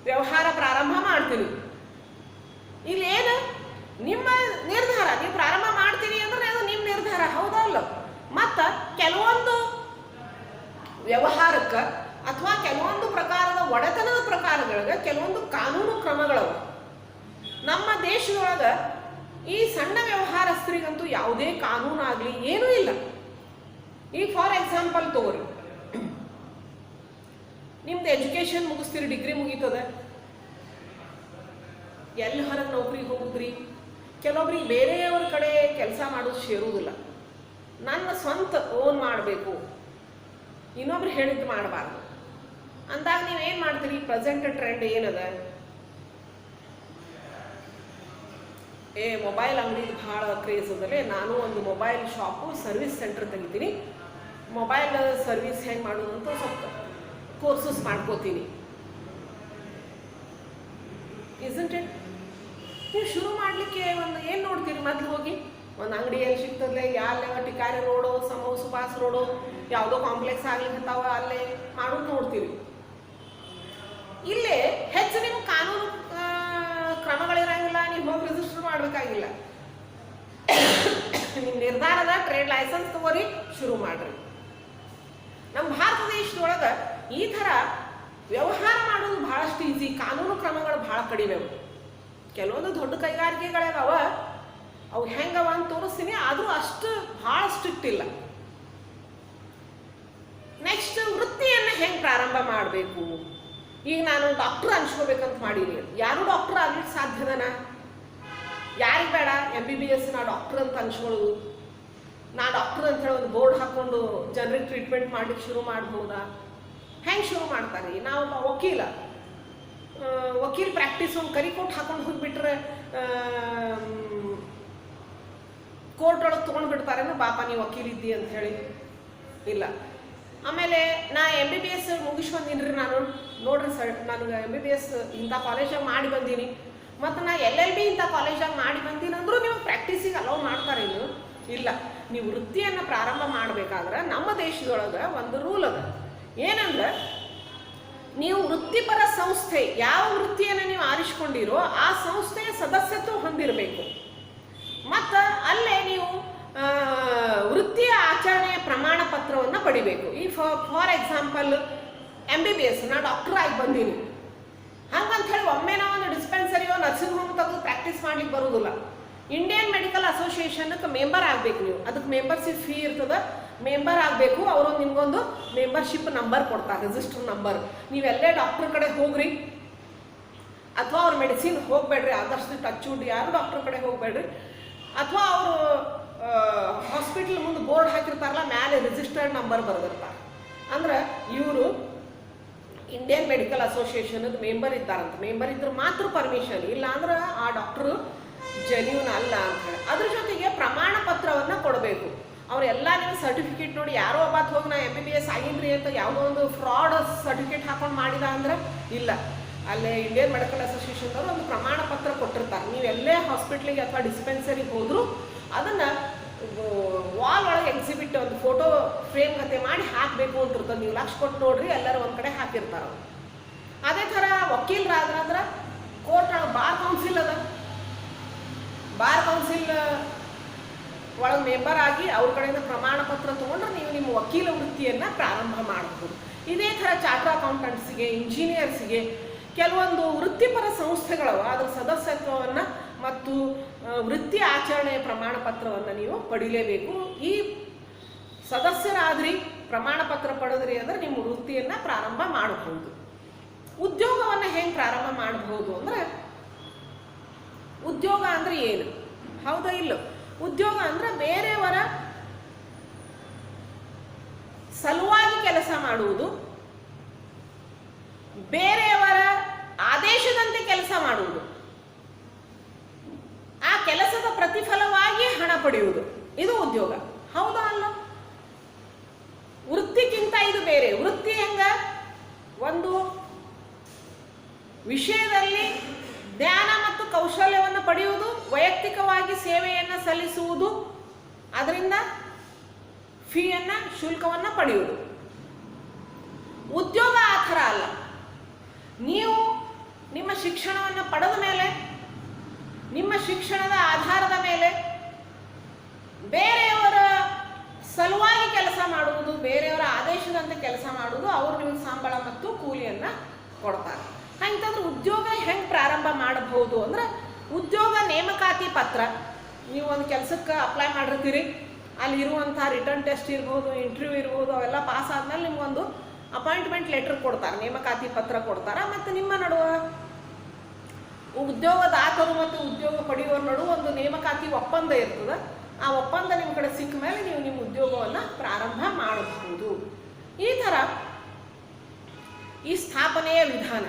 ವ್ಯವಹಾರ ಪ್ರಾರಂಭ ಮಾಡ್ತೀನಿ. ಇಲ್ಲೇನು ನಿಮ್ಮ ನಿರ್ಧಾರ, ನೀವು ಪ್ರಾರಂಭ ಮಾಡ್ತೀನಿ ಅಂದ್ರೆ ಅದು ನಿಮ್ಮ ನಿರ್ಧಾರ, ಹೌದಲ್ಲ? ಮತ್ತು ಕೆಲವೊಂದು ವ್ಯವಹಾರಕ್ಕೆ ಅಥವಾ ಕೆಲವೊಂದು ಪ್ರಕಾರದ ಒಡೆತನದ ಪ್ರಕಾರಗಳಿಗೆ ಕೆಲವೊಂದು ಕಾನೂನು ಕ್ರಮಗಳವ. ನಮ್ಮ ದೇಶದೊಳಗೆ ಈ ಸಣ್ಣ ವ್ಯವಹಾರಸ್ಥರಿಗಂತೂ ಯಾವುದೇ ಕಾನೂನು ಆಗಲಿ ಏನೂ ಇಲ್ಲ. ಈಗ ಫಾರ್ ಎಕ್ಸಾಂಪಲ್ ತಗೋರಿ, ನಿಮ್ದು ಎಜುಕೇಶನ್ ಮುಗಿಸ್ತೀರಿ, ಡಿಗ್ರಿ ಮುಗೀತದ, ಎಲ್ಲಿ ಹೊರಗೆ ನೌಕರಿಗೆ ಹೋಗುದ್ರಿ? ಕೆಲವೊಬ್ರಿಗೆ ಬೇರೆಯವ್ರ ಕಡೆ ಕೆಲಸ ಮಾಡೋದು ಸೇರುವುದಿಲ್ಲ. ನನ್ನ ಸ್ವಂತ ಓನ್ ಮಾಡಬೇಕು, ಇನ್ನೊಬ್ರು ಹೇಳಿದ್ದು ಮಾಡಬಾರ್ದು ಅಂದಾಗ ನೀವೇನು ಮಾಡ್ತೀರಿ? ಪ್ರೆಸೆಂಟ್ ಟ್ರೆಂಡ್ ಏನದ? ಮೊಬೈಲ್ ಅಂಗಡಿದು ಭಾಳ ಕ್ರೇಜ್ ಅದಲ್ಲೇ, ನಾನು ಒಂದು ಮೊಬೈಲ್ ಶಾಪು ಸರ್ವಿಸ್ ಸೆಂಟರ್ ತೆಗಿತೀನಿ, ಮೊಬೈಲ್ ಸರ್ವಿಸ್ ಹೆಂಗೆ ಮಾಡೋದು ಅಂತ ಸ್ವಲ್ಪ ಕೋರ್ಸಸ್ ಮಾಡ್ಕೋತೀನಿ. Isn't it? ನೀವು ಶುರು ಮಾಡಲಿಕ್ಕೆ ಒಂದು ಏನು ನೋಡ್ತೀರಿ? ಮೊದಲು ಹೋಗಿ ಒಂದು ಅಂಗಡಿ ಎಲ್ಲಿ ಸಿಗ್ತದೆ ಯಾರೇ ಟಿಕಾರಿ ರೋಡು ಸುಭಾಷ್ ರೋಡು ಯಾವುದೋ ಕಾಂಪ್ಲೆಕ್ಸ್ ಆಗ್ಲಿಕ್ಕತ್ತಾವ ಅಲ್ಲೇ ಮಾಡೋದು ನೋಡ್ತೀವಿ. ಇಲ್ಲೇ ಹೆಚ್ಚು ನಿಮ್ಮ ಕಾನೂನು ಕ್ರಮಗಳಿರಂಗಿಲ್ಲ, ನೀವು ಹೋಗಿ ರಿಜಿಸ್ಟರ್ ಮಾಡಬೇಕಾಗಿಲ್ಲ. ನಿಮ್ಮ ನಿರ್ಧಾರದ ಟ್ರೇಡ್ ಲೈಸೆನ್ಸ್ ತಗೋರಿ, ಶುರು ಮಾಡ್ರಿ. ನಮ್ಮ ಭಾರತ ದೇಶದೊಳಗೆ ಈ ಥರ ವ್ಯವಹಾರ ಮಾಡೋದು ಭಾಳಷ್ಟು ಈಸಿ, ಕಾನೂನು ಕ್ರಮಗಳು ಭಾಳ ಕಡಿಮೆ. ಕೆಲವೊಂದು ದೊಡ್ಡ ಕೈಗಾರಿಕೆಗಳಾಗವ, ಅವು ಹೆಂಗವ ಅಂತ ತೋರಿಸ್ತೀನಿ, ಆದರೂ ಅಷ್ಟು ಭಾಳ ಸ್ಟ್ರಿಕ್ಟ್ ಇಲ್ಲ. ನೆಕ್ಸ್ಟ್, ವೃತ್ತಿಯನ್ನು ಹೆಂಗೆ ಪ್ರಾರಂಭ ಮಾಡಬೇಕು? ಈಗ ನಾನು ಡಾಕ್ಟರ್ ಅನ್ಸ್ಕೋಬೇಕಂತ ಮಾಡೀನಿ, ಯಾರು ಡಾಕ್ಟರ್ ಆಗ್ಲಿಕ್ಕೆ ಸಾಧ್ಯದನ? ಯಾರಿಗೆ ಬೇಡ MBBS ನಾ ಡಾಕ್ಟರ್ ಅಂತ ಅನ್ಸ್ಕೊಳ್ಳೋದು? ನಾ ಡಾಕ್ಟರ್ ಅಂತ ಹೇಳಿ ಒಂದು ಬೋರ್ಡ್ ಹಾಕ್ಕೊಂಡು ಜನರಿಗೆ ಟ್ರೀಟ್ಮೆಂಟ್ ಮಾಡ್ಲಿಕ್ಕೆ ಶುರು ಮಾಡ್ಬೋದಾ? ಹೆಂಗೆ ಶುರು ಮಾಡ್ತಾರೆ? ನಾವು ವಕೀಲ್ ಪ್ರಾಕ್ಟೀಸ್ ಒಂದು ಕರಿಕೋಟ್ ಹಾಕೊಂಡು ಹೋಗಿಬಿಟ್ರೆ ಕೋರ್ಟ್ ಒಳಗೆ ತೊಗೊಂಡು ಬಿಡ್ತಾರೇನೋ, ಬಾಪ ನೀವು ವಕೀಲ್ ಇದ್ದಿ ಅಂತ ಹೇಳಿ. ಇಲ್ಲ. ಆಮೇಲೆ ನಾ MBBS ಮುಗಿಸಿ ಬಂದೀನಿ ನಾನು, ನೋಡ್ರಿ ಸರ್, ನನಗೆ MBBS ಇಂಥ ಕಾಲೇಜಾಗ ಮಾಡಿ ಬಂದೀನಿ, ಮತ್ತು ನಾ LLB ಇಂಥ ಕಾಲೇಜಾಗ ಮಾಡಿ ಬಂದೀನಿ ಅಂದರೂ ನೀವು ಪ್ರಾಕ್ಟೀಸಿಗೆ ಅಲೋ ಮಾಡ್ತಾರೇನು? ಇಲ್ಲ. ನೀವು ವೃತ್ತಿಯನ್ನು ಪ್ರಾರಂಭ ಮಾಡಬೇಕಾದ್ರೆ ನಮ್ಮ ದೇಶದೊಳಗೆ ಒಂದು ರೂಲ್ ಅದ. ಏನಂದ್ರೆ, ನೀವು ವೃತ್ತಿಪರ ಸಂಸ್ಥೆ ಯಾವ ವೃತ್ತಿಯನ್ನು ನೀವು ಆರಿಸ್ಕೊಂಡಿರೋ ಆ ಸಂಸ್ಥೆಯ ಸದಸ್ಯತ್ವ ಹೊಂದಿರಬೇಕು. ಮತ್ತು ಅಲ್ಲೇ ನೀವು ವೃತ್ತಿಯ ಆಚರಣೆಯ ಪ್ರಮಾಣ ಪತ್ರವನ್ನು ಪಡಿಬೇಕು. ಈ ಫಾರ್ ಎಕ್ಸಾಂಪಲ್ MBBS ನಾ ಡಾಕ್ಟರ್ ಆಗಿ ಬಂದೀನಿ ಹಂಗಂತ ಹೇಳಿ ಒಮ್ಮೆ ನಾವು ಒಂದು ಡಿಸ್ಪೆನ್ಸರಿಯೋ ನರ್ಸಿಂಗ್ ಹೋಮ್ ತೆಗೆದು ಪ್ರಾಕ್ಟೀಸ್ ಮಾಡ್ಲಿಕ್ಕೆ ಬರೋದಿಲ್ಲ. ಇಂಡಿಯನ್ ಮೆಡಿಕಲ್ ಅಸೋಸಿಯೇಷನ್ಗೆ ಮೆಂಬರ್ ಆಗಬೇಕು ನೀವು. ಅದಕ್ಕೆ ಮೆಂಬರ್ಶಿಪ್ ಫೀ ಇರ್ತದೆ, ಮೆಂಬರ್ ಆಗಬೇಕು. ಅವರು ನಿಮ್ಗೊಂದು ಮೆಂಬರ್ಶಿಪ್ ನಂಬರ್ ಕೊಡ್ತಾರೆ, ರಿಜಿಸ್ಟರ್ ನಂಬರ್. ನೀವೆಲ್ಲೇ ಡಾಕ್ಟರ್ ಕಡೆ ಹೋಗ್ರಿ ಅಥವಾ ಅವ್ರ ಮೆಡಿಸಿನ್ ಹೋಗಬೇಡ್ರಿ, ಆದಷ್ಟು ಟಚ್ ಉಂಡು ಯಾರು ಡಾಕ್ಟರ್ ಕಡೆ ಹೋಗಬೇಡ್ರಿ. ಅಥವಾ ಅವರು ಹಾಸ್ಪಿಟಲ್ ಮುಂದೆ ಬೋರ್ಡ್ ಹಾಕಿರ್ತಾರಲ್ಲ, ಮೇಲೆ ರಿಜಿಸ್ಟರ್ಡ್ ನಂಬರ್ ಬರೆದಿರ್ತಾರೆ. ಅಂದ್ರೆ ಇವರು ಇಂಡಿಯನ್ ಮೆಡಿಕಲ್ ಅಸೋಸಿಯೇಷನ್ದು ಮೆಂಬರ್ ಇದ್ದಾರಂತ. ಮೆಂಬರ್ ಇದ್ರೆ ಮಾತ್ರ ಪರ್ಮಿಷನ್, ಇಲ್ಲ ಅಂದ್ರೆ ಆ ಡಾಕ್ಟ್ರು ಜೆನ್ಯೂನ್ ಅಲ್ಲ ಅಂತ ಹೇಳಿ. ಅದ್ರ ಜೊತೆಗೆ ಪ್ರಮಾಣ ಪತ್ರವನ್ನು ಕೊಡಬೇಕು. ಅವರೆಲ್ಲ ನಿಮ್ಮ ಸರ್ಟಿಫಿಕೇಟ್ ನೋಡಿ, ಯಾರೋ ಒಬ್ಬತ್ತು ಹೋಗಿ ನಾ MBBS ಆಗಿನ್ರಿ ಅಂತ ಯಾವುದೋ ಒಂದು ಫ್ರಾಡ್ ಸರ್ಟಿಫಿಕೇಟ್ ಹಾಕೊಂಡು ಮಾಡಿದ ಅಂದ್ರೆ ಇಲ್ಲ. ಅಲ್ಲೇ ಇಂಡಿಯನ್ ಮೆಡಿಕಲ್ ಅಸೋಸಿಯೇಷನ್ದವರು ಒಂದು ಪ್ರಮಾಣ ಪತ್ರ ಕೊಟ್ಟಿರ್ತಾರೆ. ನೀವು ಎಲ್ಲೇ ಹಾಸ್ಪಿಟ್ಲಿಗೆ ಅಥವಾ ಡಿಸ್ಪೆನ್ಸರಿಗೆ ಹೋದರೂ ಅದನ್ನು ವಾಲ್ ಒಳಗೆ ಎಕ್ಸಿಬಿಟ್ ಒಂದು ಫೋಟೋ ಫ್ರೇಮ್ ಕತೆ ಮಾಡಿ ಹಾಕಬೇಕು ಅಂತ ಇರ್ತದೆ. ನೀವು ಲಕ್ಷ ಕೊಟ್ಟು ನೋಡ್ರಿ, ಎಲ್ಲರೂ ಒಂದು ಕಡೆ ಹಾಕಿರ್ತಾರೆ. ಅದೇ ಥರ ವಕೀಲರಾದ್ರೆ ಕೋರ್ಟ್ ಒಳಗೆ ಬಾರ್ ಕೌನ್ಸಿಲ್ ಅದ. ಬಾರ್ ಕೌನ್ಸಿಲ್ ಒಳಗೆ ಮೆಂಬರ್ ಆಗಿ ಅವ್ರ ಕಡೆಯಿಂದ ಪ್ರಮಾಣ ಪತ್ರ ತೊಗೊಂಡ್ರೆ ನೀವು ನಿಮ್ಮ ವಕೀಲ ವೃತ್ತಿಯನ್ನು ಪ್ರಾರಂಭ ಮಾಡಬಹುದು. ಇದೇ ಥರ ಚಾರ್ಟರ್ ಅಕೌಂಟೆಂಟ್ಸಿಗೆ, ಇಂಜಿನಿಯರ್ಸಿಗೆ ಕೆಲವೊಂದು ವೃತ್ತಿಪರ ಸಂಸ್ಥೆಗಳವ, ಅದರ ಸದಸ್ಯತ್ವವನ್ನು ಮತ್ತು ವೃತ್ತಿ ಆಚರಣೆಯ ಪ್ರಮಾಣ ಪತ್ರವನ್ನು ನೀವು ಪಡಿಲೇಬೇಕು. ಈ ಸದಸ್ಯರಾದ್ರಿ, ಪ್ರಮಾಣ ಪತ್ರ ಪಡೆದ್ರಿ ಅಂದರೆ ನಿಮ್ಮ ವೃತ್ತಿಯನ್ನು ಪ್ರಾರಂಭ ಮಾಡಬಹುದು. ಉದ್ಯೋಗವನ್ನು ಹೆಂಗೆ ಪ್ರಾರಂಭ ಮಾಡಬಹುದು ಅಂದರೆ, ಉದ್ಯೋಗ ಅಂದರೆ ಏನು? ಹೌದಾ ಇಲ್ಲ? ಉದ್ಯೋಗ ಅಂದರೆ ಬೇರೆಯವರ ಸಲುವಾಗಿ ಕೆಲಸ ಮಾಡುವುದು, ಬೇರೆಯವರ ಆದೇಶದಂತೆ ಕೆಲಸ ಮಾಡುವುದು, ಆ ಕೆಲಸದ ಪ್ರತಿಫಲವಾಗಿ ಹಣ ಪಡೆಯುವುದು, ಇದು ಉದ್ಯೋಗ. ಹೌದಾ ಅಲ್ಲ? ವೃತ್ತಿಗಿಂತ ಇದು ಬೇರೆ. ವೃತ್ತಿ ಹೆಂಗ? ಒಂದು ವಿಷಯದಲ್ಲಿ ಜ್ಞಾನ ಮತ್ತು ಕೌಶಲ್ಯವನ್ನು ಪಡೆಯುವುದು, ವೈಯಕ್ತಿಕವಾಗಿ ಸೇವೆಯನ್ನು ಸಲ್ಲಿಸುವುದು, ಅದರಿಂದ ಫೀಯನ್ನು, ಶುಲ್ಕವನ್ನು ಪಡೆಯುವುದು. ಉದ್ಯೋಗ ಆ ಥರ ಅಲ್ಲ. ನೀವು ನಿಮ್ಮ ಶಿಕ್ಷಣವನ್ನು ಪಡೆದ ಮೇಲೆ, ನಿಮ್ಮ ಶಿಕ್ಷಣದ ಆಧಾರದ ಮೇಲೆ ಬೇರೆಯವರ ಸಲುವಾಗಿ ಕೆಲಸ ಮಾಡುವುದು, ಬೇರೆಯವರ ಆದೇಶದಂತೆ ಕೆಲಸ ಮಾಡುವುದು, ಅವರು ನಿಮಗೆ ಸಂಬಳ ಮತ್ತು ಕೂಲಿಯನ್ನು ಕೊಡ್ತಾರೆ. ಹಾಗಂತಂದ್ರೆ ಉದ್ಯೋಗ ಹೆಂಗೆ ಪ್ರಾರಂಭ ಮಾಡಬಹುದು ಅಂದರೆ, ಉದ್ಯೋಗ ನೇಮಕಾತಿ ಪತ್ರ. ನೀವು ಒಂದು ಕೆಲಸಕ್ಕೆ ಅಪ್ಲೈ ಮಾಡಿರ್ತೀರಿ, ಅಲ್ಲಿ ಇರುವಂಥ ರಿಟರ್ನ್ ಟೆಸ್ಟ್ ಇರ್ಬೋದು, ಇಂಟರ್ವ್ಯೂ ಇರ್ಬೋದು, ಅವೆಲ್ಲ ಪಾಸ್ ಆದಮೇಲೆ ನಿಮ್ಗೊಂದು ಅಪಾಯಿಂಟ್ಮೆಂಟ್ ಲೆಟರ್ ಕೊಡ್ತಾರೆ, ನೇಮಕಾತಿ ಪತ್ರ ಕೊಡ್ತಾರೆ. ಮತ್ತು ನಿಮ್ಮ ನಡುವೆ ಉದ್ಯೋಗದಾತರು ಮತ್ತು ಉದ್ಯೋಗ ಪಡೆಯುವವರ ನಡುವೆ ಒಂದು ನೇಮಕಾತಿ ಒಪ್ಪಂದ ಇರ್ತದೆ. ಆ ಒಪ್ಪಂದ ನಿಮ್ಮ ಕಡೆ ಸಿಕ್ಕ ಮೇಲೆ ನೀವು ನಿಮ್ಮ ಉದ್ಯೋಗವನ್ನು ಪ್ರಾರಂಭ ಮಾಡಬಹುದು. ಈ ಥರ ಈ ಸ್ಥಾಪನೆಯ ವಿಧಾನ.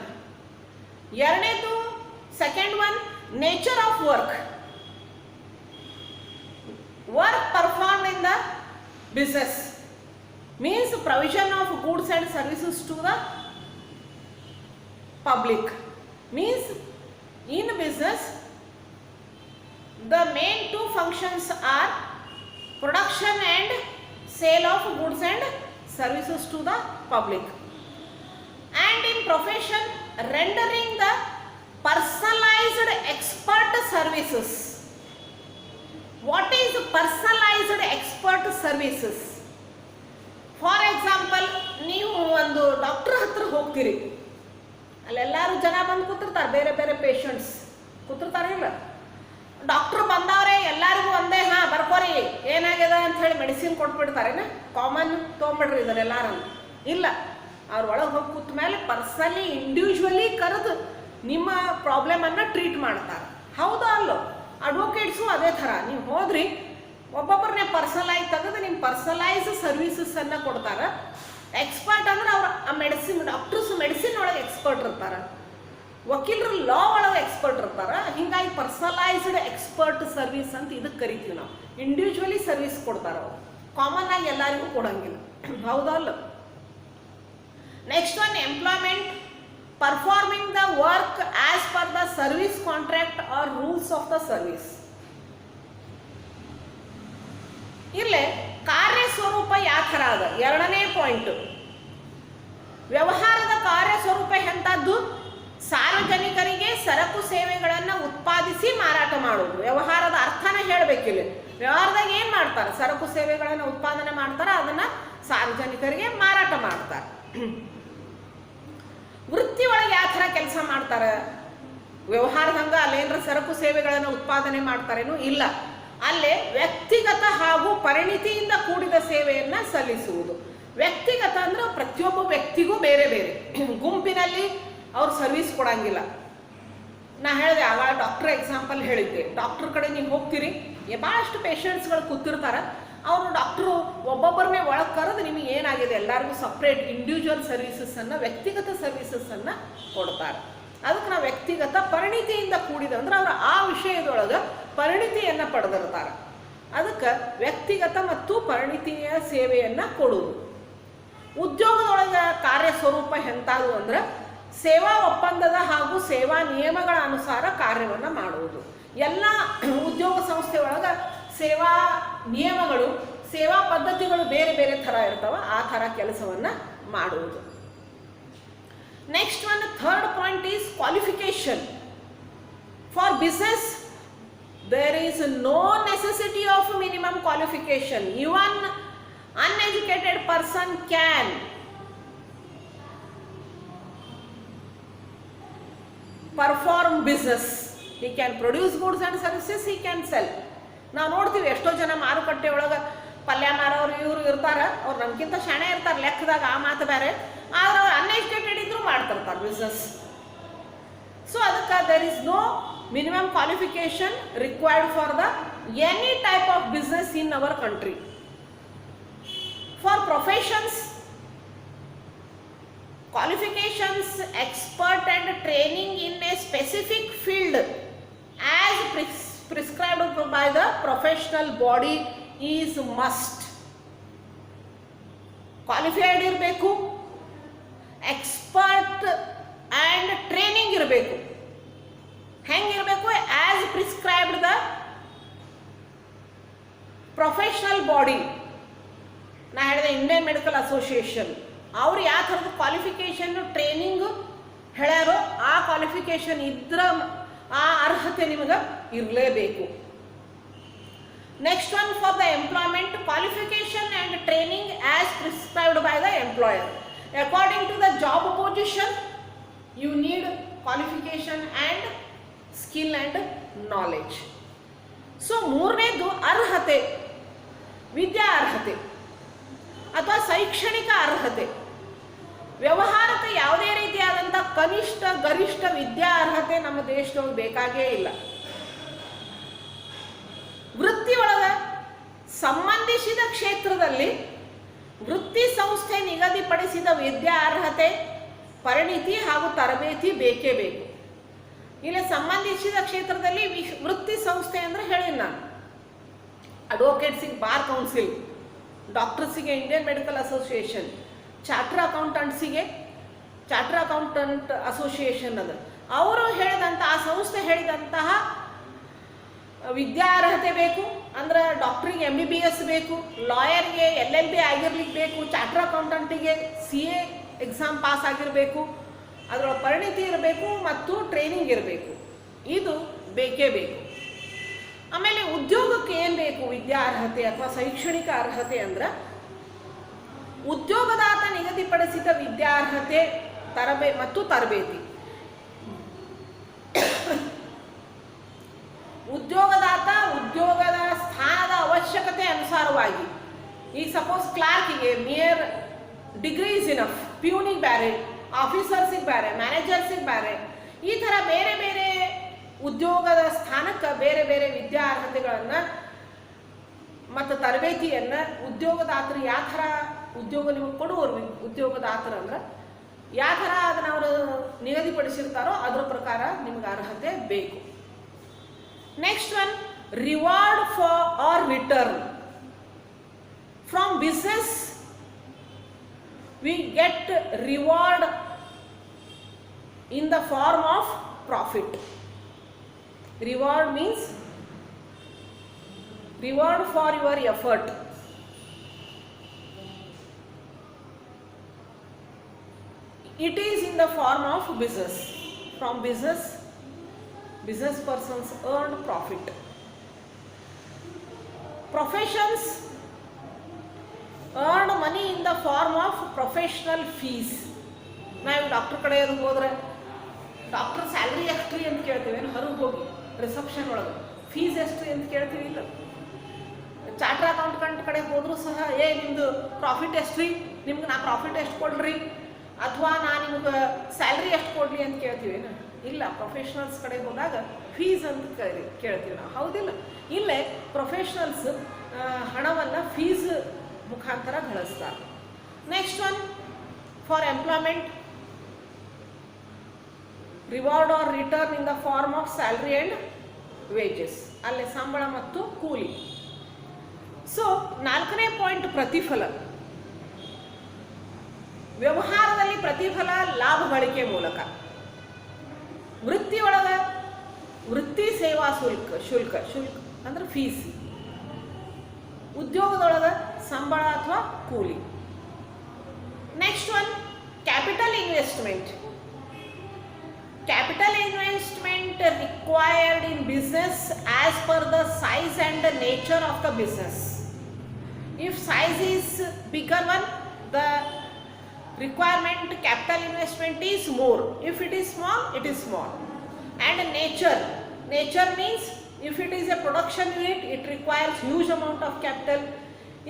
ಎರಡನೇದು, second one, nature of work. Work perform in the business means provision of goods and services to the public. Means in business The main two functions are production and sale of goods and services to the public. And in profession, rendering the personalized expert services. What is personalized expert services? For example, ನೀವು ಒಂದು doctor ಹತ್ರ ಹೋಗ್ತೀರಿ, ಅಲ್ಲೆಲ್ಲರೂ ಜನ ಬಂದು ಕೂತಿರ್ತಾರೆ, ಬೇರೆ ಬೇರೆ patients ಕೂತಿರ್ತಾರೆ. ಇಲ್ಲ, ಡಾಕ್ಟ್ರು ಬಂದವ್ರೆ, ಎಲ್ಲರಿಗೂ ಒಂದೇ ಬರ್ಕೋರಿ ಏನಾಗ್ಯದ ಅಂತ ಹೇಳಿ ಮೆಡಿಸಿನ್ ಕೊಟ್ಬಿಡ್ತಾರೇನ, ಕಾಮನ್ ತೊಗೊಂಬಿಡ್ರಿ ಇದನ್ನೆಲ್ಲಾರು. ಇಲ್ಲ, ಅವ್ರ ಒಳಗೆ ಹೋಗಿ ಕೂತ ಮೇಲೆ ಪರ್ಸನಲಿ ಇಂಡಿವಿಜುವಲಿ ಕರೆದು ನಿಮ್ಮ ಪ್ರಾಬ್ಲಮನ್ನು ಟ್ರೀಟ್ ಮಾಡ್ತಾರೆ. ಹೌದಾ ಅಲ್ಲೋ? ಅಡ್ವೊಕೇಟ್ಸು ಅದೇ ಥರ. ನೀವು ಹೋದ್ರಿ, ಒಬ್ಬೊಬ್ಬರನ್ನೇ ಪರ್ಸನಲೈಸ್ ತೆಗೆದು ನಿಮ್ಮ ಪರ್ಸನಲೈಸ್ ಸರ್ವಿಸಸ್ಸನ್ನು ಕೊಡ್ತಾರೆ. ಎಕ್ಸ್ಪರ್ಟ್ ಅಂದ್ರೆ ಅವ್ರು ಆ ಮೆಡಿಸಿನ್, ಡಾಕ್ಟರ್ಸ್ ಮೆಡಿಸಿನ್ ಒಳಗೆ ಎಕ್ಸ್ಪರ್ಟ್ ಇರ್ತಾರೆ, ವಕೀಲರು ಲಾ ಒಳಗೆ ಎಕ್ಸ್ಪರ್ಟ್ ಇರ್ತಾರೆ. ಹೀಗಾಗಿ ಪರ್ಸನಲೈಸ್ಡ್ ಎಕ್ಸ್ಪರ್ಟ್ ಸರ್ವಿಸ್ ಅಂತ ಇದಕ್ಕೆ ಕರಿತೀವಿ ನಾವು. ಇಂಡಿವಿಜುವಲಿ ಸರ್ವಿಸ್ ಕೊಡ್ತಾರೆ ಅವರು, ಕಾಮನ್ ಆಗಿ ಎಲ್ಲರಿಗೂ ಕೊಡೋಂಗಿಲ್ಲ. ಹೌದಾ ಅಲ್ಲ? Next one, employment, performing the work as per the service contract or rules of the service. ಇಲ್ಲೇ ಕಾರ್ಯಸ್ವರೂಪ ಯಾವ ಥರ ಅದ? ಎರಡನೇ ಪಾಯಿಂಟ್, ವ್ಯವಹಾರದ ಕಾರ್ಯಸ್ವರೂಪ ಎಂಥದ್ದು? ಸಾರ್ವಜನಿಕರಿಗೆ ಸರಕು ಸೇವೆಗಳನ್ನು ಉತ್ಪಾದಿಸಿ ಮಾರಾಟ ಮಾಡೋದು. ವ್ಯವಹಾರದ ಅರ್ಥನ ಹೇಳಬೇಕಿಲ್ಲ. ವ್ಯವಹಾರದಾಗ ಏನು ಮಾಡ್ತಾರೆ? ಸರಕು ಸೇವೆಗಳನ್ನು ಉತ್ಪಾದನೆ ಮಾಡ್ತಾರೆ, ಅದನ್ನು ಸಾರ್ವಜನಿಕರಿಗೆ ಮಾರಾಟ ಮಾಡ್ತಾರೆ. ವೃತ್ತಿ ಒಳಗೆ ಯಾವ ಥರ ಕೆಲಸ ಮಾಡ್ತಾರೆ? ವ್ಯವಹಾರದಂಗ ಅಲ್ಲೇನರ ಸರಕು ಸೇವೆಗಳನ್ನು ಉತ್ಪಾದನೆ ಮಾಡ್ತಾರೇನು? ಇಲ್ಲ, ಅಲ್ಲೇ ವ್ಯಕ್ತಿಗತ ಹಾಗೂ ಪರಿಣಿತಿಯಿಂದ ಕೂಡಿದ ಸೇವೆಯನ್ನು ಸಲ್ಲಿಸುವುದು. ವ್ಯಕ್ತಿಗತ ಅಂದ್ರೆ ಪ್ರತಿಯೊಬ್ಬ ವ್ಯಕ್ತಿಗೂ ಬೇರೆ ಬೇರೆ, ಗುಂಪಿನಲ್ಲಿ ಅವ್ರು ಸರ್ವಿಸ್ ಕೊಡಂಗಿಲ್ಲ. ನಾ ಹೇಳಿದೆ ಆಗ ಡಾಕ್ಟ್ರ್ ಎಕ್ಸಾಂಪಲ್ ಹೇಳಿದ್ದೆ. ಡಾಕ್ಟ್ರ್ ಕಡೆ ನೀವು ಹೋಗ್ತೀರಿ, ಭಾಳಷ್ಟು ಪೇಷಂಟ್ಸ್ಗಳು ಕೂತಿರ್ತಾರೆ, ಅವರು ಡಾಕ್ಟ್ರು ಒಬ್ಬೊಬ್ಬರನ್ನೇ ಒಳಗೆ ಕರೆದು ನಿಮಗೆ ಏನಾಗಿದೆ ಎಲ್ಲರಿಗೂ ಸಪ್ರೇಟ್ ಇಂಡಿವಿಜುವಲ್ ಸರ್ವಿಸಸ್ಸನ್ನು, ವ್ಯಕ್ತಿಗತ ಸರ್ವಿಸಸ್ಸನ್ನು ಕೊಡ್ತಾರೆ. ಅದಕ್ಕೆ ನಾವು ವ್ಯಕ್ತಿಗತ ಪರಿಣಿತಿಯಿಂದ ಕೂಡಿದ ಅಂದ್ರೆ ಅವರು ಆ ವಿಷಯದೊಳಗೆ ಪರಿಣಿತಿಯನ್ನು ಪಡೆದಿರ್ತಾರೆ. ಅದಕ್ಕೆ ವ್ಯಕ್ತಿಗತ ಮತ್ತು ಪರಿಣಿತಿಯ ಸೇವೆಯನ್ನು ಕೊಡುವುದು. ಉದ್ಯೋಗದೊಳಗೆ ಕಾರ್ಯಸ್ವರೂಪ ಎಂಥದ್ದು ಅಂದ್ರೆ ಸೇವಾ ಒಪ್ಪಂದದ ಹಾಗೂ ಸೇವಾ ನಿಯಮಗಳ ಅನುಸಾರ ಕಾರ್ಯವನ್ನು ಮಾಡುವುದು. ಎಲ್ಲ ಉದ್ಯೋಗ ಸಂಸ್ಥೆ ಒಳಗೆ ಸೇವಾ ನಿಯಮಗಳು, ಸೇವಾ ಪದ್ಧತಿಗಳು ಬೇರೆ ಬೇರೆ ಥರ ಇರ್ತವೆ, ಆ ಥರ ಕೆಲಸವನ್ನು ಮಾಡುವುದು. Next one, third point is qualification. For business there is no necessity of minimum qualification. Even uneducated person can perform business. He can produce goods and services, he can sell. ನಾವು ನೋಡ್ತೀವಿ ಎಷ್ಟೋ ಜನ ಮಾರುಕಟ್ಟೆ ಒಳಗೆ ಪಲ್ಯ ಮಾರೋರು ಇವರು ಇರ್ತಾರೆ, ಅವ್ರು ನಮ್ಗಿಂತ ಶಾಣೆ ಇರ್ತಾರೆ ಲೆಕ್ಕದಾಗ, ಆ ಮಾತು ಬೇರೆ. ಆದ್ರೆ ಅವ್ರು ಅನ್ಎಜುಕೇಟೆಡ್ ಇದ್ರೂ ಮಾಡ್ತಿರ್ತಾರೆ ಬಿಸ್ನೆಸ್. ಸೊ ಅದಕ್ಕೆ there is no minimum qualification required for the any type of business in our country. For professions, qualifications, expert and training in a specific field as prescribed by the professional body is must. Qualified ಇರಬೇಕು, expert and training ಇರಬೇಕು. ಹೆಂಗಿರಬೇಕು? As prescribed the professional body. ನಾ ಹೇಳಿದೆ Indian medical association, ಅವ್ರು ಯಾವ ಥರದ qualification training ಹೇಳ್ಯಾರೋ ಆ qualification ಇದ್ರ ಆ ಅರ್ಹತೆ ನಿಮಗೆ ಇರಲೇಬೇಕು. Next one, for the employment, qualification and training as prescribed by the employer. According to the job position you need qualification and skill and knowledge. So ಮೂರನೇದು ಅರ್ಹತೆ, ವಿದ್ಯಾ ಅರ್ಹತೆ ಅಥವಾ ಶೈಕ್ಷಣಿಕ ಅರ್ಹತೆ. ವ್ಯವಹಾರಕ್ಕೆ ಯಾವುದೇ ರೀತಿಯಾದಂಥ ಕನಿಷ್ಠ ಗರಿಷ್ಠ ವಿದ್ಯಾ ಅರ್ಹತೆ ನಮ್ಮ ದೇಶದೊಳಗೆ ಬೇಕಾಗೇ ಇಲ್ಲ. ವೃತ್ತಿಯೊಳಗೆ ಸಂಬಂಧಿಸಿದ ಕ್ಷೇತ್ರದಲ್ಲಿ ವೃತ್ತಿ ಸಂಸ್ಥೆ ನಿಗದಿಪಡಿಸಿದ ವಿದ್ಯಾ ಅರ್ಹತೆ, ಪರಿಣಿತಿ ಹಾಗೂ ತರಬೇತಿ ಬೇಕೇ ಬೇಕು. ಇಲ್ಲಿ ಸಂಬಂಧಿಸಿದ ಕ್ಷೇತ್ರದಲ್ಲಿ ವೃತ್ತಿ ಸಂಸ್ಥೆ ಅಂದರೆ ಹೇಳಿ ನಾನು, ಅಡ್ವೊಕೇಟ್ಸಿಗೆ ಬಾರ್ ಕೌನ್ಸಿಲ್, ಡಾಕ್ಟರ್ಸಿಗೆ ಇಂಡಿಯನ್ ಮೆಡಿಕಲ್ ಅಸೋಸಿಯೇಷನ್, ಚಾರ್ಟರ್ ಅಕೌಂಟೆಂಟ್ಸಿಗೆ ಚಾರ್ಟರ್ ಅಕೌಂಟೆಂಟ್ ಅಸೋಸಿಯೇಷನ್. ಅದು ಅವರು ಹೇಳಿದಂಥ ಆ ಸಂಸ್ಥೆ ಹೇಳಿದಂತಹ ವಿದ್ಯಾರ್ಹತೆ ಬೇಕು ಅಂದ್ರೆ ಡಾಕ್ಟ್ರಿಗೆ MBBS ಬೇಕು, ಲಾಯರ್ಗೆ LLB ಆಗಿರ್ಲಿಕ್ಕೆ ಬೇಕು, ಚಾರ್ಟರ್ ಅಕೌಂಟೆಂಟಿಗೆ CA ಎಕ್ಸಾಮ್ ಪಾಸ್ ಆಗಿರಬೇಕು, ಅದರೊಳಗೆ ಪರಿಣಿತಿ ಇರಬೇಕು ಮತ್ತು ಟ್ರೈನಿಂಗ್ ಇರಬೇಕು. ಇದು ಬೇಕೇ ಬೇಕು. ಆಮೇಲೆ ಉದ್ಯೋಗಕ್ಕೆ ಏನು ಬೇಕು ವಿದ್ಯಾರ್ಹತೆ ಅಥವಾ ಶೈಕ್ಷಣಿಕ ಅರ್ಹತೆ ಅಂದ್ರೆ ಉದ್ಯೋಗದಾತ ನಿಗದಿಪಡಿಸಿದ ವಿದ್ಯಾರ್ಹತೆ ಮತ್ತು ತರಬೇತಿ. ಉದ್ಯೋಗದಾತ ಉದ್ಯೋಗದ ಸ್ಥಾನದ ಅವಶ್ಯಕತೆ ಅನುಸಾರವಾಗಿ, ಈಗ ಸಪೋಸ್ ಕ್ಲಾರ್ಕಿಗೆ ಮೇಯರ್ ಡಿಗ್ರಿ ಇಸ್ ಇನಫ್, ಪ್ಯೂನಿಗೆ ಬೇರೆ, ಆಫೀಸರ್ಸಿಗೆ ಬೇರೆ, ಮ್ಯಾನೇಜರ್ಸಿಗೆ ಬೇರೆ, ಈ ಥರ ಬೇರೆ ಬೇರೆ ಉದ್ಯೋಗದ ಸ್ಥಾನಕ್ಕೆ ಬೇರೆ ಬೇರೆ ವಿದ್ಯಾರ್ಹತೆಗಳನ್ನು ಮತ್ತು ತರಬೇತಿಯನ್ನು ಉದ್ಯೋಗದಾತರು ಯಾವ ಥರ ಉದ್ಯೋಗ ನಿಮಗೆ ಕೊಡುವರು, ಉದ್ಯೋಗದಾತರು ಅಂದ್ರೆ ಯಾವ ಥರ ಅದನ್ನು ಅವರು ನಿಗದಿಪಡಿಸಿರ್ತಾರೋ ಅದರ ಪ್ರಕಾರ ನಿಮಗೆ ಅರ್ಹತೆ ಬೇಕು. Next one, reward for or return from business. We get reward in the form of profit. Reward means reward for your effort. It is in the form of business. From business persons earn profit. Professions earn money in the form of professional fees. ನಾವು doctor ಕಡೆ ಹೋದ್ರೆ doctor salary ಎಷ್ಟು ಅಂತ ಕೇಳ್ತೀವಿ, ಏನು ಹೊರಗೆ ಹೋಗಿ reception ಒಳಗೆ ಫೀಸ್ ಎಷ್ಟು ಅಂತ ಕೇಳ್ತೀವಿ ಇಲ್ಲ. ಚಾರ್ಟರ್ ಅಕೌಂಟೆಂಟ್ ಕಡೆ ಹೋದರೂ ಸಹ ನಿಮ್ಮದು ಪ್ರಾಫಿಟ್ ಎಷ್ಟು ರೀ, ನಿಮ್ಗೆ ನಾ ಪ್ರಾಫಿಟ್ ಎಷ್ಟು ಕೊಡ್ರಿ ಅಥವಾ ನಾ ನಿಮ್ಗೆ ಸ್ಯಾಲ್ರಿ ಎಷ್ಟು ಕೊಡಲಿ ಅಂತ ಕೇಳ್ತೀವಿ ಇಲ್ಲ. ಪ್ರೊಫೆಷ್ನಲ್ಸ್ ಕಡೆ ಹೋದಾಗ ಫೀಸ್ ಅಂತ ಕೇಳ್ತೀವಿ ನಾವು, ಹೌದಿಲ್ಲ. ಇಲ್ಲೇ ಪ್ರೊಫೆಷ್ನಲ್ಸ್ ಹಣವನ್ನು ಫೀಸ್ ಮುಖಾಂತರ ಗಳಿಸ್ತಾರೆ. Next one, for employment, reward or return in the form of salary and wages. ಅಲ್ಲೇ ಸಂಬಳ ಮತ್ತು ಕೂಲಿ. ಸೊ 4ನೇ ಪಾಯಿಂಟ್, ಪ್ರತಿಫಲ. ವ್ಯವಹಾರದಲ್ಲಿ ಪ್ರತಿಫಲ ಲಾಭ ಗಳಿಕೆ ಮೂಲಕ. ವೃತ್ತಿಯೊಳಗೆ ವೃತ್ತಿ ಸೇವಾ ಶುಲ್ಕ ಅಂದ್ರೆ ಫೀಸ್. ಉದ್ಯೋಗದೊಳಗೆ ಸಂಬಳ ಅಥವಾ ಕೂಲಿ. Next one, capital investment. Capital investment required in business as per the size and the nature of the business. If size is bigger one, the requirement capital investment is more. If it is small, it is small. And nature means if it is a production unit, it requires huge amount of capital.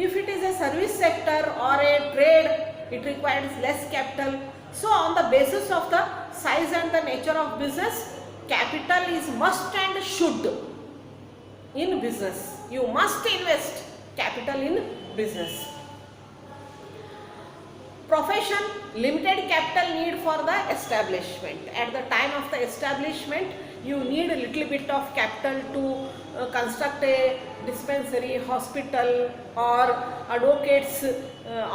If it is a service sector or a trade, it requires less capital. So on the basis of the size and the nature of business, capital is must and should in business. You must invest capital in business. Profession, limited capital need for the establishment. At the time of the establishment, you need a little bit of capital to construct a dispensary, hospital or advocate's